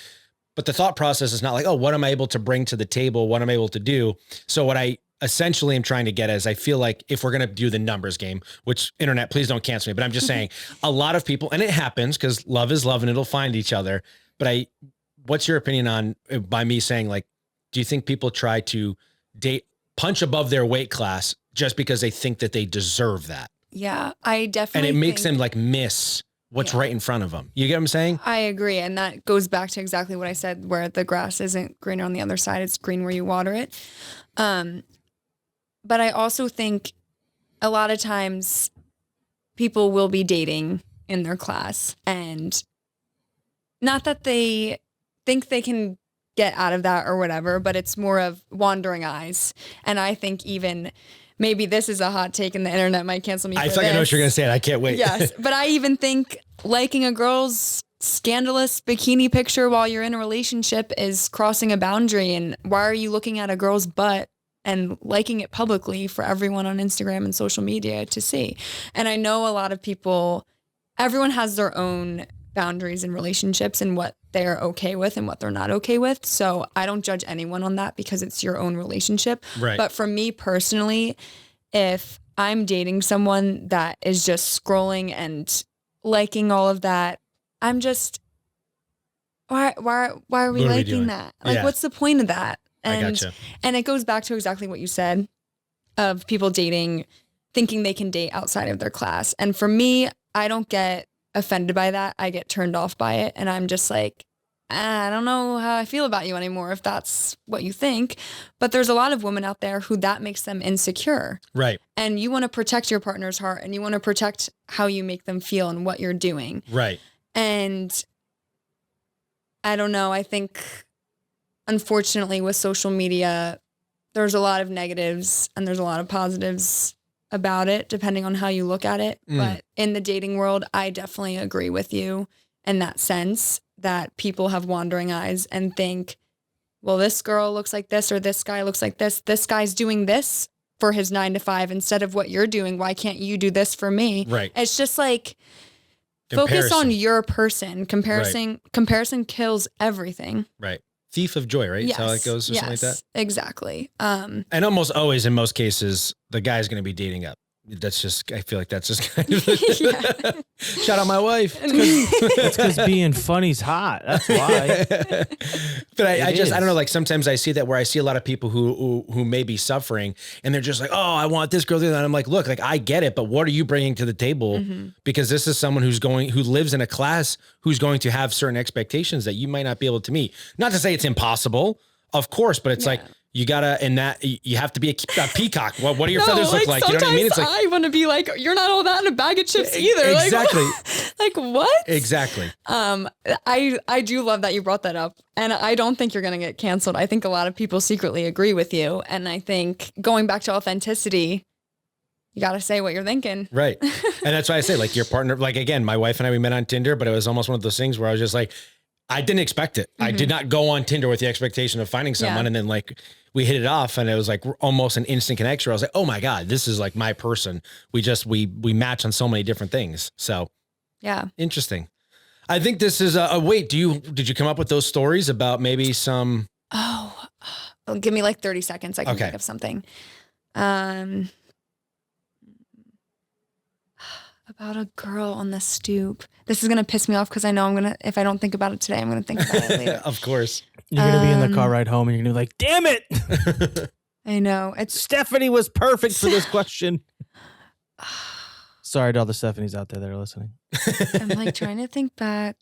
But the thought process is not like, oh, what am I able to bring to the table? What am I able to do? So what I essentially am trying to get at is I feel like if we're going to do the numbers game, which internet, please don't cancel me, but I'm just saying a lot of people, and it happens because love is love and it'll find each other. But what's your opinion on, by me saying like, do you think people try to punch above their weight class just because they think that they deserve that? Yeah, I definitely And it makes them like miss what's right in front of them. You get what I'm saying? I agree. And that goes back to exactly what I said, where the grass isn't greener on the other side. It's green where you water it. But I also think a lot of times people will be dating in their class, and not that they think they can get out of that or whatever, but it's more of wandering eyes. And I think even maybe this is a hot take and the internet might cancel me. I feel like I know what you're going to say. I can't wait. Yes. But I even think liking a girl's scandalous bikini picture while you're in a relationship is crossing a boundary. And why are you looking at a girl's butt and liking it publicly for everyone on Instagram and social media to see? And I know a lot of people, everyone has their own boundaries in relationships and what they're okay with and what they're not okay with. So I don't judge anyone on that because it's your own relationship. Right. But for me personally, if I'm dating someone that is just scrolling and liking all of that, I'm just, why are we liking that? Like, what's the point of that? And, I gotcha. And it goes back to exactly what you said of people dating, thinking they can date outside of their class. And for me, I don't get offended by that. I get turned off by it. And I'm just like, I don't know how I feel about you anymore if that's what you think. But there's a lot of women out there who that makes them insecure. Right. And you want to protect your partner's heart and you want to protect how you make them feel and what you're doing. Right. And I don't know. I think, unfortunately, with social media, there's a lot of negatives and there's a lot of positives about it, depending on how you look at it. But in the dating world, I definitely agree with you in that sense that people have wandering eyes and think, well, this girl looks like this or this guy looks like this. This guy's doing this for his 9 to 5 instead of what you're doing. Why can't you do this for me? Right. It's just like, Comparison. focus on your person. Comparison kills everything. Right. Thief of joy, right? Yes. That's how it goes or something like that? Exactly. And almost always, in most cases, the guy's going to be dating up. That's just, I feel like that's just kind of, shout out my wife. It's because being funny's hot. That's why. But I don't know, like sometimes I see that where I see a lot of people who may be suffering and they're just like, oh, I want this girl. And I'm like, look, like I get it, but what are you bringing to the table? Mm-hmm. Because this is someone who lives in a class who's going to have certain expectations that you might not be able to meet. Not to say it's impossible, of course, but it's like, you gotta, and that you have to be a peacock. What do your feathers look like? You know what I mean? It's like, I want to be like, you're not all that in a bag of chips either. Exactly. Like what? Exactly. I do love that you brought that up, and I don't think you're gonna get canceled. I think a lot of people secretly agree with you, and I think going back to authenticity, you gotta say what you're thinking. Right. And that's why I say, like, your partner, like, again, my wife and I, we met on Tinder, but it was almost one of those things where I was just like, I didn't expect it. Mm-hmm. I did not go on Tinder with the expectation of finding someone. And then like we hit it off and it was like almost an instant connection. I was like, oh my God, this is like my person. We match on so many different things. So yeah, interesting. I think this is wait, did you come up with those stories about maybe some? Oh, give me like 30 seconds. I can think of something. About a girl on the stoop. This is going to piss me off because I know if I don't think about it today, I'm going to think about it later. Of course. You're going to be in the car ride home and you're going to be like, damn it. I know. Stephanie was perfect for this question. Sorry to all the Stephanies out there that are listening. I'm like trying to think back.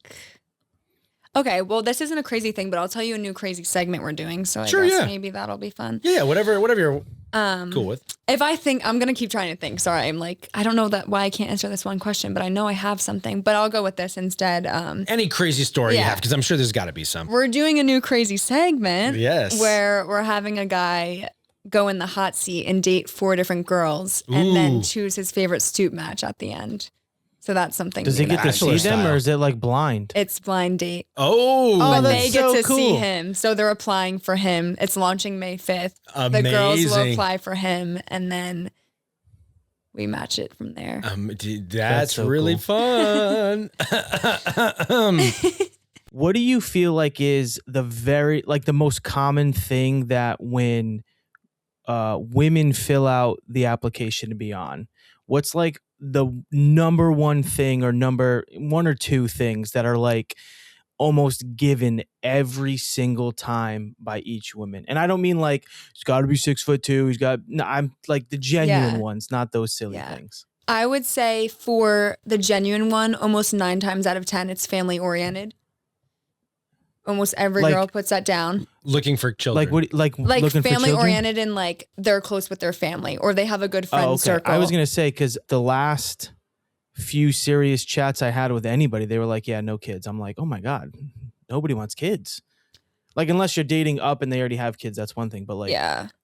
Okay, well, this isn't a crazy thing, but I'll tell you a new crazy segment we're doing. So I Sure, guess yeah. maybe that'll be fun. Yeah, whatever you're cool with. If I think, I'm going to keep trying to think. Sorry, I'm like, I don't know why I can't answer this one question, but I know I have something, but I'll go with this instead. Any crazy story you yeah. have, because I'm sure there's got to be some. We're doing a new crazy segment. Yes. Where we're having a guy go in the hot seat and date 4 different girls and then choose his favorite stoop match at the end. So that's something. Does he get to see Bachelor them, style. or is it like blind? It's blind date. Oh, But that's they get so to see cool. him. So they're applying for him. It's launching May 5th. The girls will Amazing. apply for him and then we match it from there. That's so really fun. What do you feel like is the most common thing that when women fill out the application to be on? What's like the number one thing or number 1 or 2 things that are like almost given every single time by each woman? And I don't mean like he's got to be 6'2". I'm like the genuine ones, not those silly things. I would say for the genuine one, almost 9 times out of 10, it's family oriented. Almost every girl puts that down. Looking for children. Like looking for family children? oriented and like they're close with their family or they have a good friend circle. I was going to say, because the last few serious chats I had with anybody, they were like, yeah, no kids. I'm like, oh my God, nobody wants kids. Like, unless you're dating up and they already have kids, that's one thing. But like,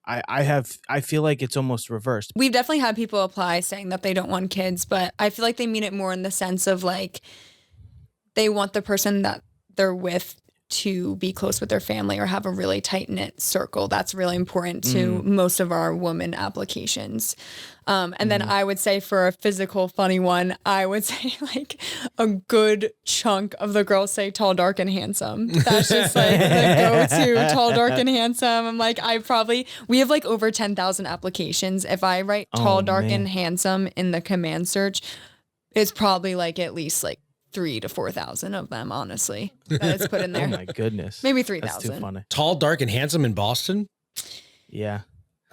I feel like it's almost reversed. We've definitely had people apply saying that they don't want kids, but I feel like they mean it more in the sense of like, they want the person that they're with to be close with their family or have a really tight-knit circle. That's really important to most of our woman applications. And then I would say for a physical funny one, I would say like a good chunk of the girls say tall, dark, and handsome. That's just like the go-to, tall, dark, and handsome. I'm like, we have like over 10,000 applications. If I write tall, dark, and handsome in the command search, it's probably like at least like 3,000 to 4,000 of them, honestly, that it's put in there. Oh my goodness. Maybe That's 3,000. too funny. Tall, dark, and handsome in Boston? Yeah.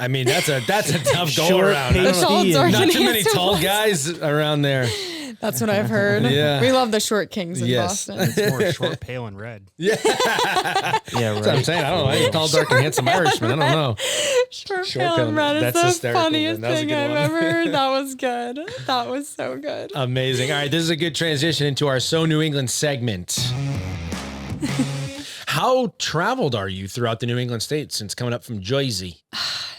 I mean, that's a tough go Short, around. I don't know. Tall, dark, Not and too many handsome tall ones. guys around there. That's what I've heard. Yeah. We love the short kings in Yes. Boston. It's more short, pale, and red. Yeah. Yeah, That's what I'm right. saying. I don't know. I ain't tall, dark, and handsome Irishman. I don't know. Short, Short, pale, pale, and red is that's the hysterical, funniest man. That was a thing good I've one. ever heard. That was good. That was so good. Amazing. All right, this is a good transition into our So New England segment. How traveled are you throughout the New England states since coming up from Jersey?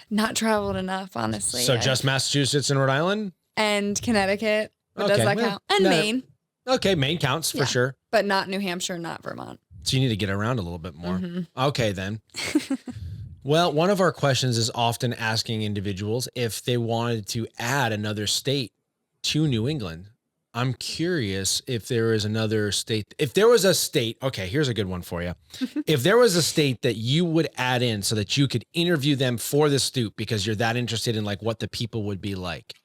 Not traveled enough, honestly. So just Massachusetts and Rhode Island? and Connecticut. But Okay, does that well, count? And no. Maine, Okay, Maine counts for Yeah. sure. but not New Hampshire, not Vermont. So you need to get around a little bit more. Mhm. Okay, then. Well, one of our questions is often asking individuals if they wanted to add another state to New England. I'm curious if there is another state. If there was a state, okay, here's a good one for you. If there was a state that you would add in so that you could interview them for the Stoop because you're that interested in like what the people would be like,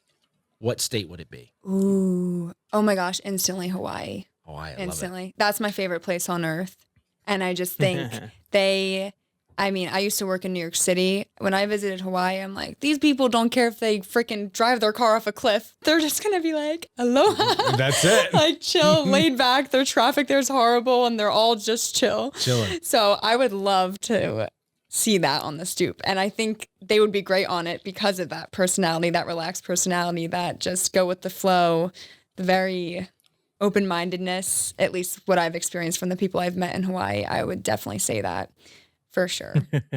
what state would it be? Ooh. Oh my gosh, instantly Hawaii. Oh, I love it. Instantly. That's my favorite place on earth. And I just think I used to work in New York City. When I visited Hawaii, I'm like, these people don't care if they freaking drive their car off a cliff. They're just going to be like, aloha. That's it. Like chill, laid back. Their traffic there's horrible and they're all just chill. Chilling. So I would love to see that on the Stoop. And I think they would be great on it because of that personality, that relaxed personality, that just go with the flow, the very open-mindedness, at least what I've experienced from the people I've met in Hawaii. I would definitely say that for sure.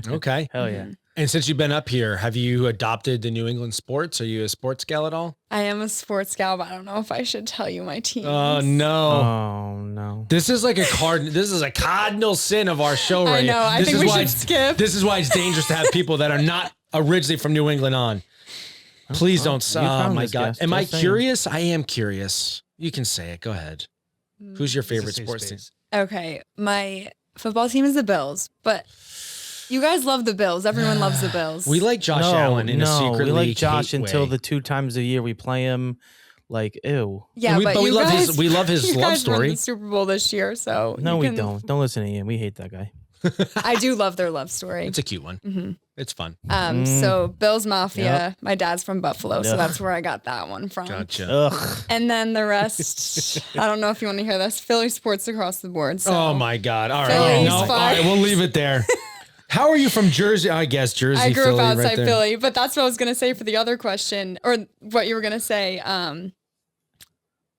Okay. Hell yeah. And since you've been up here, have you adopted the New England sports? Are you a sports gal at all? I am a sports gal, but I don't know if I should tell you my teams. Oh, no. Oh no. This is like this is a cardinal sin of our show right I know. here. I This think is we why should it's- skip. This is why it's dangerous to have people that are not originally from New England on. Please don't. you Oh found my this God. guest, Am I just saying. curious? I am curious. You can say it. Go ahead. Who's your favorite safe sports team? space. Okay, my football team is the Bills, but you guys love the Bills. Everyone loves the Bills. We like Josh Allen in a secret we like league Josh hate until way. the 2 times a year we play him. Like, ew. yeah, but you we love guys, his we love his you love guys won story. the Super Bowl this year, so No, you we can- don't. Don't listen to him. We hate that guy. I do love their love story. It's a cute one. Mm-hmm. It's fun. So Bill's Mafia, Yep. my dad's from Buffalo, so Ugh. that's where I got that one from. Gotcha. Ugh. And then the rest, I don't know if you want to hear this, Philly sports across the board. So. Oh my God. All right. Philly's All fine. right. We'll leave it there. How are you from Jersey? I guess Jersey, I grew Philly, up outside right there. Philly, but that's what I was going to say for the other question, or what you were going to say.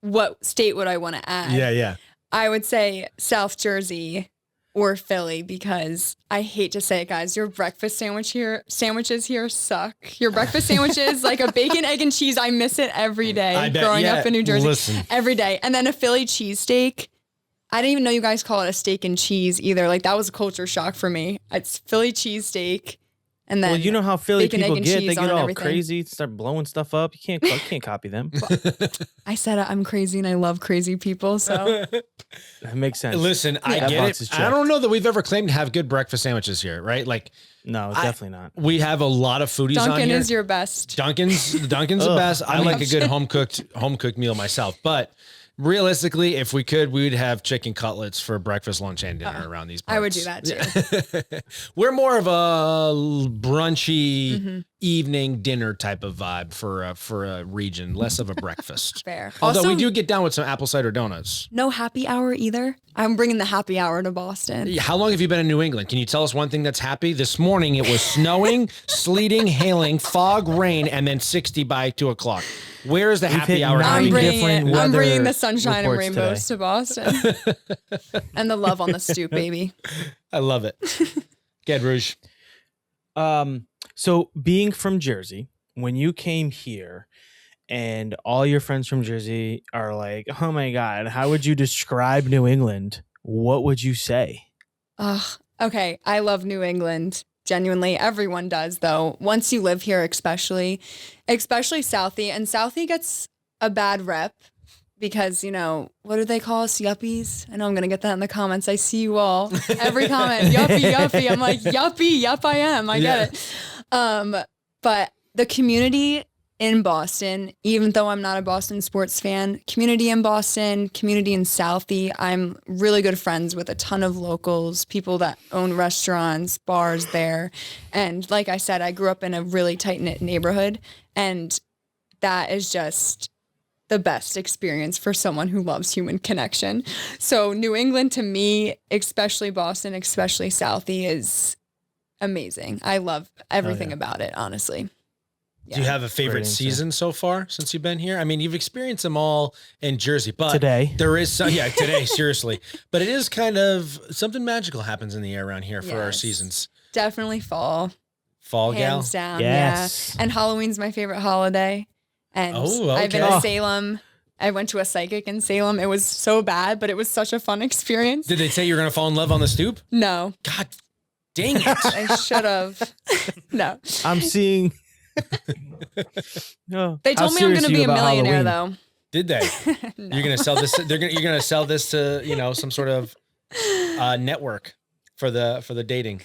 What state would I want to add? Yeah. I would say South Jersey or Philly, because I hate to say it, guys, your breakfast sandwiches here suck. Your breakfast sandwiches, like a bacon, egg, and cheese, I miss it every day. I bet, growing yeah. up in New Jersey, Listen. every day. And then a Philly cheesesteak. I didn't even know you guys call it a steak and cheese either. Like, that was a culture shock for me. It's Philly cheesesteak. And then Well, you know how Philly bacon, egg, people and get. cheese They on get and all everything. crazy, start blowing stuff up. You can't copy them. I said I'm crazy and I love crazy people. So That makes sense. Listen, I That get box it. is I checked. don't know that we've ever claimed to have good breakfast sandwiches here, right? Like, No, definitely not. we have a lot of foodies on Dunkin' here. is your best. Dunkin's the Ugh, best. I I like mean- a good home cooked meal myself, but realistically, if we could, we would have chicken cutlets for breakfast, lunch, and dinner around these parts. I would do that too. We're more of a brunchy Mm-hmm. evening dinner type of vibe for a region, less of a breakfast. Fair. Although Also, we do get down with some apple cider donuts. no happy hour either. I'm bringing the happy hour to Boston. How long have you been in New England? Can you tell us one thing that's happy? This morning it was snowing, sleeting, hailing, fog, rain, and then 60 by 2 o'clock. Where is the We've happy hit hour? nine I'm happening? bringing different it. I'm weather bringing the sunshine and reports rainbows to Boston, and the love on the stoop, baby. I love it. Get Rouge. So being from Jersey, when you came here and all your friends from Jersey are like, oh my God, how would you describe New England? What would you say? Okay, I love New England. Genuinely, everyone does though. Once you live here, especially Southie, and Southie gets a bad rep because, you know, what do they call us? Yuppies? I know I'm going to get that in the comments. I see you all. Every comment, yuppie. I'm like, yup, I am. I get it. But the community in Boston, even though I'm not a Boston sports fan, community in Boston, community in Southie, I'm really good friends with a ton of locals, people that own restaurants, bars there. And like I said, I grew up in a really tight-knit neighborhood, and that is just the best experience for someone who loves human connection. So New England to me, especially Boston, especially Southie, is amazing. I love everything about it, honestly. Do you have a favorite Great answer. season so far since you've been here? I mean, you've experienced them all in Jersey, but Today. there is some, today, seriously. But it is kind of something magical happens in the air around here for our Yes. seasons. Definitely fall. Fall gal. Hands down. Yes. Yeah. And Halloween's my favorite holiday. And Oh, I've been okay. to Salem. I went to a psychic in Salem. It was so bad, but it was such a fun experience. Did they say you're going to fall in love on the stoop? No, God dang it. I should have. No. I'm seeing. Oh, They how told me I'm going serious to are be you a about millionaire, Halloween? Did they? though. You're going to sell this. You're going to sell this to, some sort of network for the dating.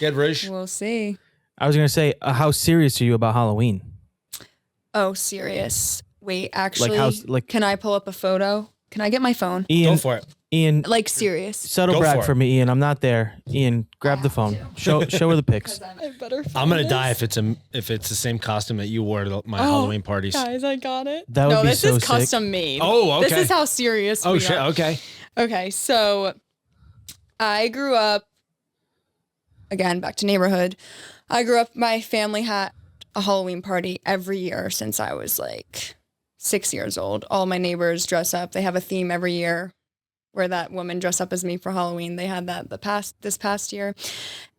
Get Rouge. We'll see. I was going to say, how serious are you about Halloween? Oh, serious. Wait, actually, like- can I pull up a photo? Can I get my phone? Go Ian, for it. Ian, Like, serious. subtle Go brag for for it. me, Ian. I'm not there. Ian, grab the phone. Show her the pics. I better I'm going to die if it's the same costume that you wore to my Halloween parties. Guys, I got it. That would no, be this so is sick. custom made. Oh, okay. This is how serious Oh we shit. are. Okay. Okay, so I grew up, again, back to neighborhood. I grew up, my family had a Halloween party every year since I was like 6 years old. All my neighbors dress up. They have a theme every year where that woman dressed up as me for Halloween. They had that this past year.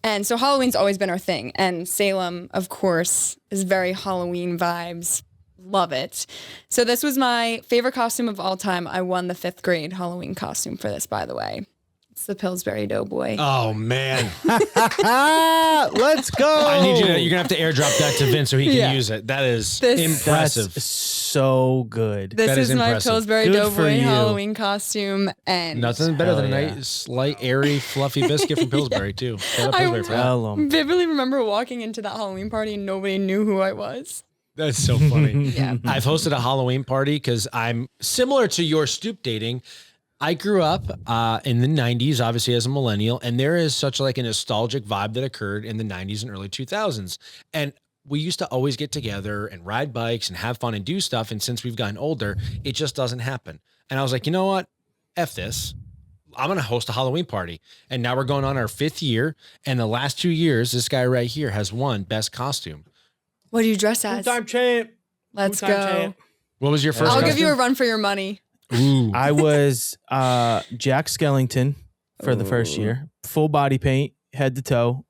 And so Halloween's always been our thing. And Salem, of course, is very Halloween vibes. Love it. So this was my favorite costume of all time. I won the 5th grade Halloween costume for this, by the way. It's the Pillsbury Doughboy. Oh man. Let's go. I need you're going to have to airdrop that to Vince so he can Yeah. use it. That is This- impressive. That's so good. This that is is my impressive. Pillsbury Good for Doughboy you. Halloween costume. And Nothing better than a Hell yeah. nice, light, airy, fluffy biscuit from Pillsbury too. Shout out I- Pillsbury for that. Tell 'em. vividly remember walking into that Halloween party and nobody knew who I was. That's so funny. Yeah. I've hosted a Halloween party because I'm similar to your Stoop Dating. I grew up in the 90s, obviously as a millennial, and there is such like a nostalgic vibe that occurred in the 90s and early 2000s. And we used to always get together and ride bikes and have fun and do stuff. And since we've gotten older, it just doesn't happen. And I was like, you know what? F this. I'm going to host a Halloween party. And now we're going on our 5th year. And the last 2 years, this guy right here has won best costume. What do you dress as? Two-time champ. Let's Two-time go. champ. What was your first I'll costume? give you a run for your money. Ooh. I was Jack Skellington for the first year. Full body paint, head to toe.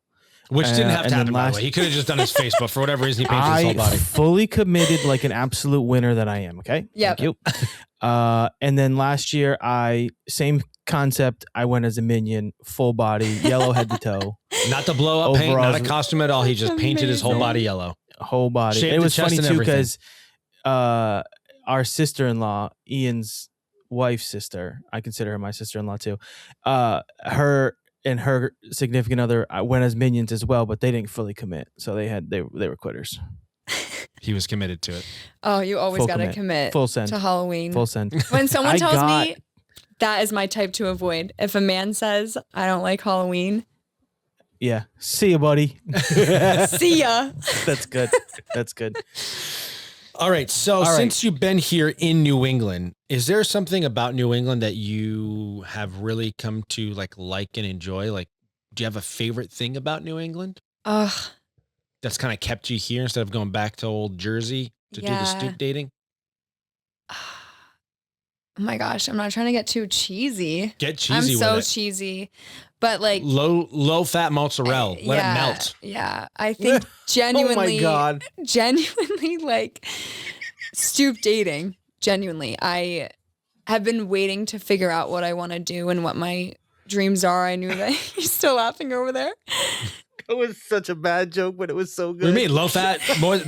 Which didn't have and to then happen, by the way. He could have just done his face, but for whatever reason, he painted his whole body. fully committed like an absolute winner that I am, okay? Yep. Thank you. And then last year, same concept. I went as a minion, full body, yellow head to toe. Not the blow up paint, not a Overalls. costume at all. He just painted his whole Amazing. body yellow. Whole body. Shaved It the was chest funny and too everything. because our sister-in-law, Ian's wife's sister, I consider her my sister-in-law too. Her and her significant other went as minions as well, but they didn't fully commit, so they were quitters. He was committed to it. Oh, you always Full got to commit. commit Full send. to Halloween. Full send. When someone I tells got- me that is my type to avoid. If a man says, I don't like Halloween, Yeah. See you, buddy. see ya. That's good. That's good. All right. So right. since you've been here in New England, is there something about New England that you have really come to like and enjoy? Like, do you have a favorite thing about New England Ugh. that's kind of kept you here instead of going back to old Jersey to do the Yeah. stoop dating? Oh my gosh, I'm not trying to get too cheesy. Get cheesy I'm so with it. cheesy. But like Low fat mozzarella. Let yeah, it melt. Yeah. I think genuinely Oh my God. genuinely like stoop dating. Genuinely. I have been waiting to figure out what I want to do and what my dreams are. I knew that you're still laughing over there. It was such a bad joke, but it was so good. What do you mean? Low fat,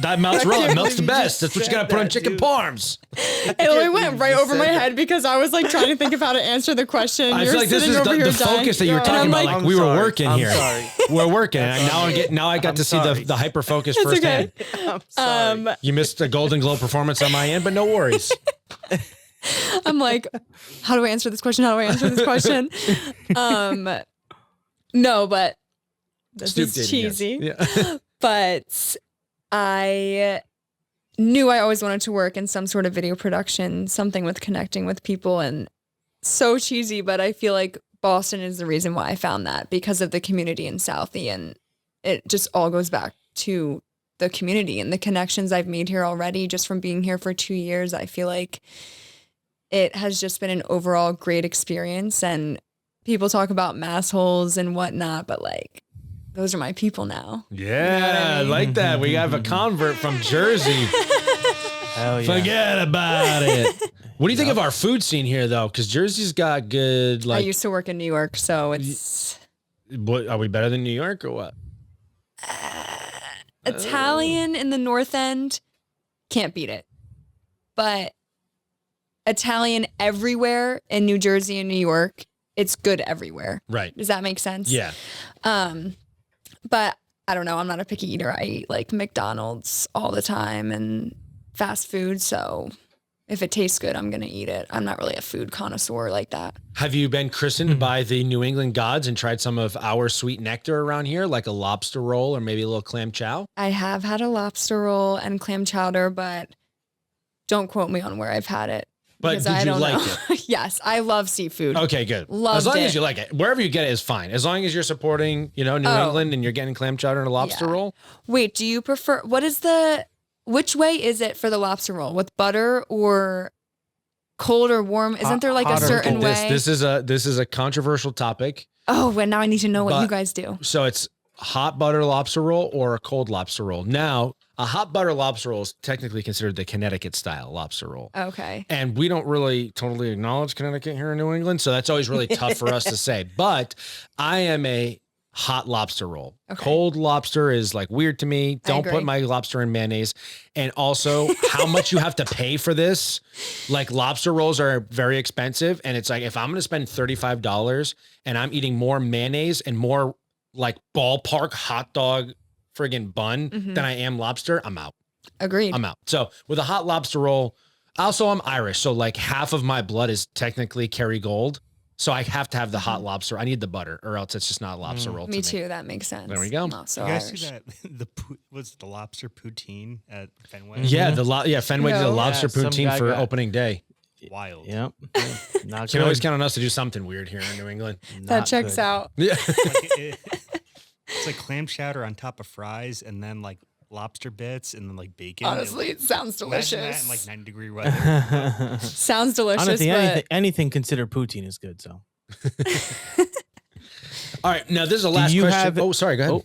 that mozzarella can't melts the believe you best. just That's what you said got to put on that, chicken dude. parms. It only went right over my head because I was like trying to think of how to answer the question. I You're feel like this sitting is over here the dying. focus that you were No, talking I'm about. like- Like we were sorry. working I'm here. sorry. We're working. And now I got to see sorry. the hyper focus It's firsthand. okay. I'm sorry. You missed a Golden Globe performance on my end, but no worries. I'm like, how do I answer this question? How do I answer this question? No, but this Stoop is dating, cheesy. yes. Yeah. But I knew I always wanted to work in some sort of video production, something with connecting with people, and so cheesy, but I feel like Boston is the reason why I found that because of the community in Southie, and it just all goes back to the community and the connections I've made here already just from being here for 2 years. I feel like it has just been an overall great experience, and people talk about mass holes and whatnot, but like those are my people now. Yeah, I like that. We have a convert from Jersey. Hell yeah. Forget about it. What do you think of our food scene here, though? Because Jersey's got good, I like, used to work in New York, so it's what, are we better than New York or what? Italian in the North End. Can't beat it. But Italian everywhere in New Jersey and New York, it's good everywhere. Right. Does that make sense? Yeah. But I don't know. I'm not a picky eater. I eat like McDonald's all the time and fast food. So if it tastes good, I'm going to eat it. I'm not really a food connoisseur like that. Have you been christened by the New England gods and tried some of our sweet nectar around here, like a lobster roll or maybe a little clam chow? I have had a lobster roll and clam chowder, but don't quote me on where I've had it. But because did I you don't like know. Yes, I love seafood. Okay, good. Loved as long it. as you like it, wherever you get it is fine. As long as you're supporting, New Oh. England and you're getting clam chowder and a lobster Yeah. roll. Wait, do you prefer, which way is it for the lobster roll? With butter or cold or warm? Isn't there like a Hot or certain cold? way? This is a controversial topic. Oh, well, now I need to know what But- you guys do. So it's hot butter lobster roll or a cold lobster roll. Now, a hot butter lobster roll is technically considered the Connecticut style lobster roll. Okay. And we don't really totally acknowledge Connecticut here in New England. So that's always really tough for us to say. But I am a hot lobster roll. Okay. Cold lobster is like weird to me. Don't agree. put my lobster in mayonnaise. And also how much you have to pay for this. Like lobster rolls are very expensive. And it's like, if I'm going to spend $35 and I'm eating more mayonnaise and more like ballpark hot dog friggin' bun Mhm. than I am lobster, I'm out. Agreed. I'm out. So with a hot lobster roll, Also, I'm Irish, so like half of my blood is technically Kerrygold. So I have to have the hot lobster. I need the butter, or else it's just not a lobster roll. Me too. That makes sense. There we go. I'm also You guys Irish. see that? Was the lobster poutine at Fenway? Yeah, Fenway did a No. lobster Yeah, some poutine guy for got- opening day. Wild. Yep. Not You can good. always count on us to do something weird here in New England. That Not checks good. out. Yeah. It's like clam chowder on top of fries, and then like lobster bits, and then like bacon. Honestly, it sounds Imagine delicious. that in like 90-degree weather. Sounds delicious, Honestly, but anything considered poutine is good. So All right. Now this is the last you question. have- Oh, sorry. Go ahead. Oh,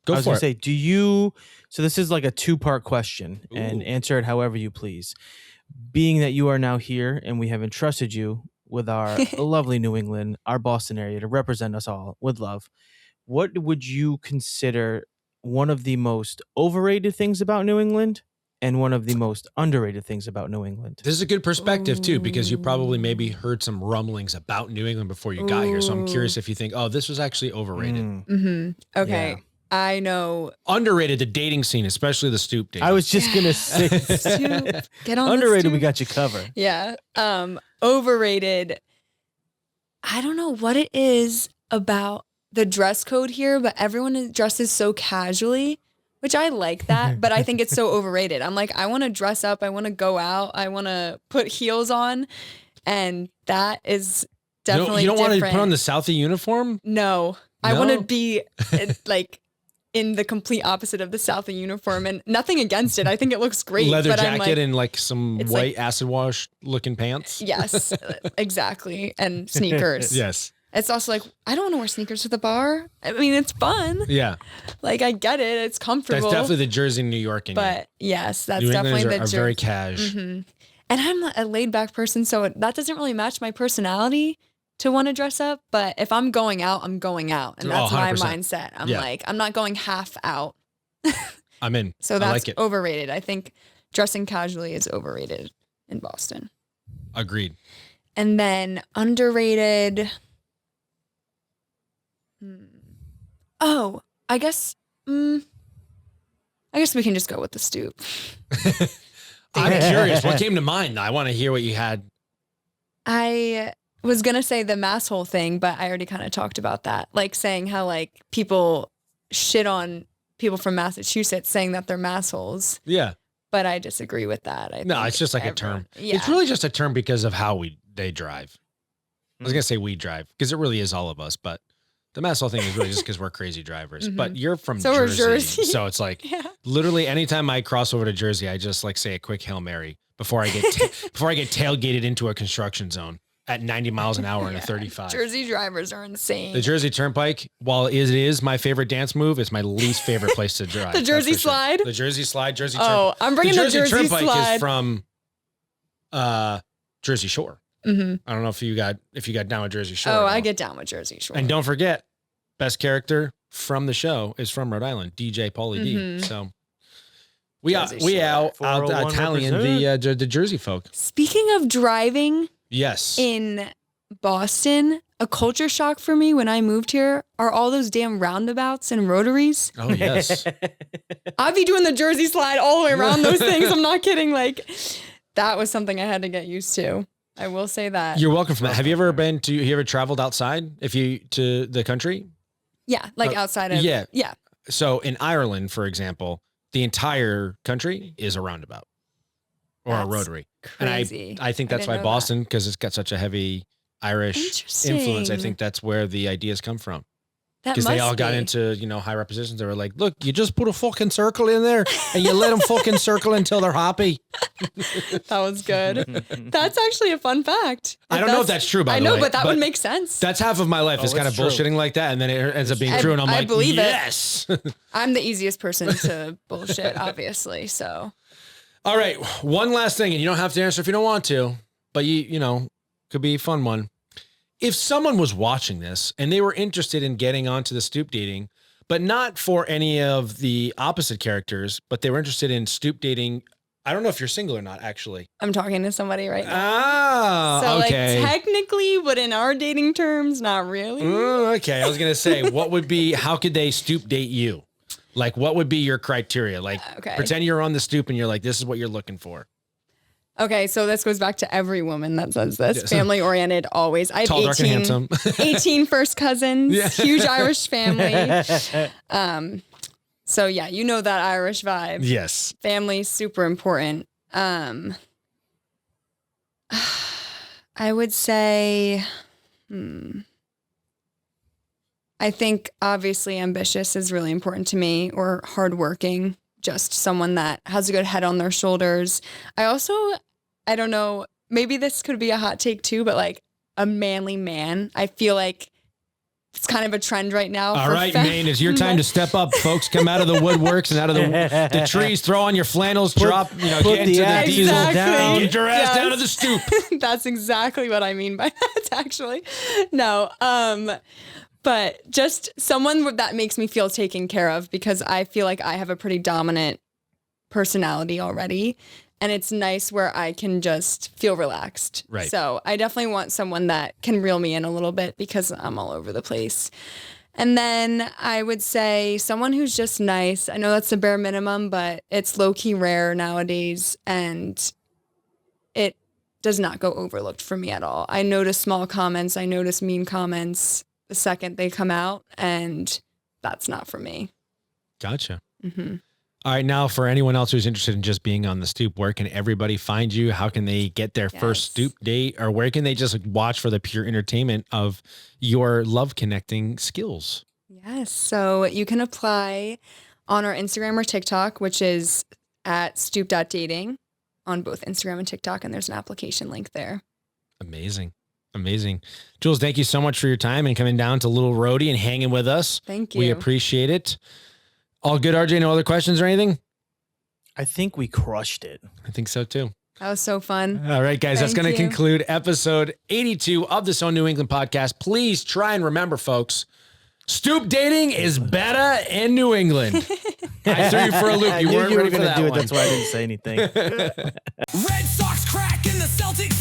Go I was for gonna it. say, do you? So this is like a 2-part question, and Ooh. answer it however you please. Being that you are now here, and we have entrusted you with our lovely New England, our Boston area, to represent us all with love, what would you consider one of the most overrated things about New England, and one of the most underrated things about New England? This is a good perspective too, because you probably maybe heard some rumblings about New England before you got here. So I'm curious if you think, oh, this was actually overrated. Mm. okay. Yeah. I know. Underrated, the dating scene, especially the Stoop dating. I was just gonna say Stoop. Get on the underrated. We stoop. got you covered. Yeah. Overrated. I don't know what it is about the dress code here, but everyone dresses so casually, which I like that, but I think it's so overrated. I'm like, I want to dress up. I want to go out. I want to put heels on. And that is definitely you don't want to different. put on the Southie uniform? No, I No? want to be like in the complete opposite of the Southie uniform, and nothing against it. I think it looks great. Leather but jacket I'm like, and like some it's white acid wash looking pants? yes, exactly. And sneakers. Yes. It's also like, I don't want to wear sneakers to the bar. I mean, it's fun. Yeah. Like, I get it. It's That's comfortable. definitely the Jersey, New York in you. But yes, that's New definitely Englanders the are very Jersey. cash. And I'm a laid back person, so that doesn't really match my personality to want to dress up. But if I'm going out, I'm going out. And Oh, that's my 100%. mindset. I'm Yeah. like, I'm not going half out. I'm in. So I that's like it. overrated. I think dressing casually is overrated in Boston. Agreed. And then underrated. Oh, I guess we can just go with the Stoop. I'm curious. What came to mind? I want to hear what you had. I was gonna say the mass hole thing, but I already kind of talked about that. Like saying how like people shit on people from Massachusetts saying that they're mass holes. Yeah. But I disagree with that. I No, think it's just like a everyone- term. Yeah. It's really just a term because of how they drive. I was going to say we drive because it really is all of us, but the mass hole thing is really just because we're crazy drivers. But you're from So we're Jersey, Jersey. so it's like Yeah. literally anytime I cross over to Jersey, I just like say a quick Hail Mary before I get before I get tailgated into a construction zone at 90 miles an hour in a 35. Jersey drivers are insane. The Jersey Turnpike, while it is my favorite dance move, it's my least favorite place to drive. The that's Jersey for sure. slide? The Jersey slide, Jersey Oh, Turnpike. I'm bringing the Jersey Turnpike slide. is from Jersey Shore. Mm-hmm. I don't know if you got down with Jersey Shore. Oh, or I not. get down with Jersey Shore. And don't forget, best character from the show is from Rhode Island, DJ Pauly D. Mhm. So we Jersey out Shore. Italian 401 the Jersey folk. Speaking of driving Yes. in Boston, a culture shock for me when I moved here are all those damn roundabouts and rotaries. Oh yes. I'd be doing the Jersey slide all the way around those things. I'm not kidding. Like, that was something I had to get used to. I will say that. You're welcome for that. Have you ever traveled outside to the country? Yeah, like outside of. yeah. Yeah. So in Ireland, for example, the entire country is a roundabout or a That's rotary. Crazy. And I think I that's didn't why know that. Boston, because it's got such a heavy Irish influence. I Interesting. think that's where the ideas come from. That Because they must all got be. into, higher positions. They were like, look, you just put a fucking circle in there and you let them fucking circle until they're happy. That was good. That's actually a fun fact. I don't know if that's true, by I the know, way, but that would but make sense. That's half of my life is Oh, kind of it's true. bullshitting like that. And then it ends up being I- true. And I'm I like, believe it. yes. I'm the easiest person to bullshit, obviously. So All right. One last thing, and you don't have to answer if you don't want to, but could be a fun one. If someone was watching this and they were interested in getting onto the Stoop Dating, but not for any of the opposite characters, but they were interested in Stoop Dating. I don't know if you're single or not, actually. I'm talking to somebody right now. Ah, So okay. like technically, but in our dating terms, not really. Okay. I was going to say, how could they Stoop date you? Like, what would be your criteria? Like, Okay. pretend you're on the stoop and you're like, this is what you're looking for. Okay, so this goes back to every woman that says this. Yes. Family oriented, always. I have Tall, dark, and 18, handsome. 18 first cousins, Yeah. huge Irish family. So yeah, you know that Irish vibe. Yes. Family, super important. I would say, I think obviously ambitious is really important to me, or hardworking, just someone that has a good head on their shoulders. I don't know, maybe this could be a hot take too, but like a manly man. I feel like it's kind of a trend right now. All right, Maine, it's your time to step up, folks. Come out of the woodworks and out of the trees. Throw on your flannels. Get into the diesel Exactly. and get your ass Yes. down to the stoop. That's exactly what I mean by that, actually. No, but just someone that makes me feel taken care of, because I feel like I have a pretty dominant personality already. And it's nice where I can just feel relaxed. Right. So I definitely want someone that can reel me in a little bit, because I'm all over the place. And then I would say someone who's just nice. I know that's the bare minimum, but it's low-key rare nowadays. And it does not go overlooked for me at all. I notice small comments. I notice mean comments the second they come out. And that's not for me. Gotcha. Mm-hmm. All right, now for anyone else who's interested in just being on the stoop, where can everybody find you? How can they get their first stoop date, or where can they just watch for the pure entertainment of your love connecting skills? Yes. So you can apply on our Instagram or TikTok, which is at Stoop.dating on both Instagram and TikTok. And there's an application link there. Amazing. Amazing. Julz, thank you so much for your time and coming down to Little Roadie and hanging with us. Thank you. We appreciate it. All good, RJ? No other questions or anything? I think we crushed it. I think so too. That was so fun. All right, guys, that's Thank going to you. conclude episode 82 of the So New England podcast. Please try and remember, folks, stoop dating is better in New England. I threw you for a loop. I You knew weren't you were ready for gonna that do it. one. That's why I didn't say anything. Red Sox crack and the Celtics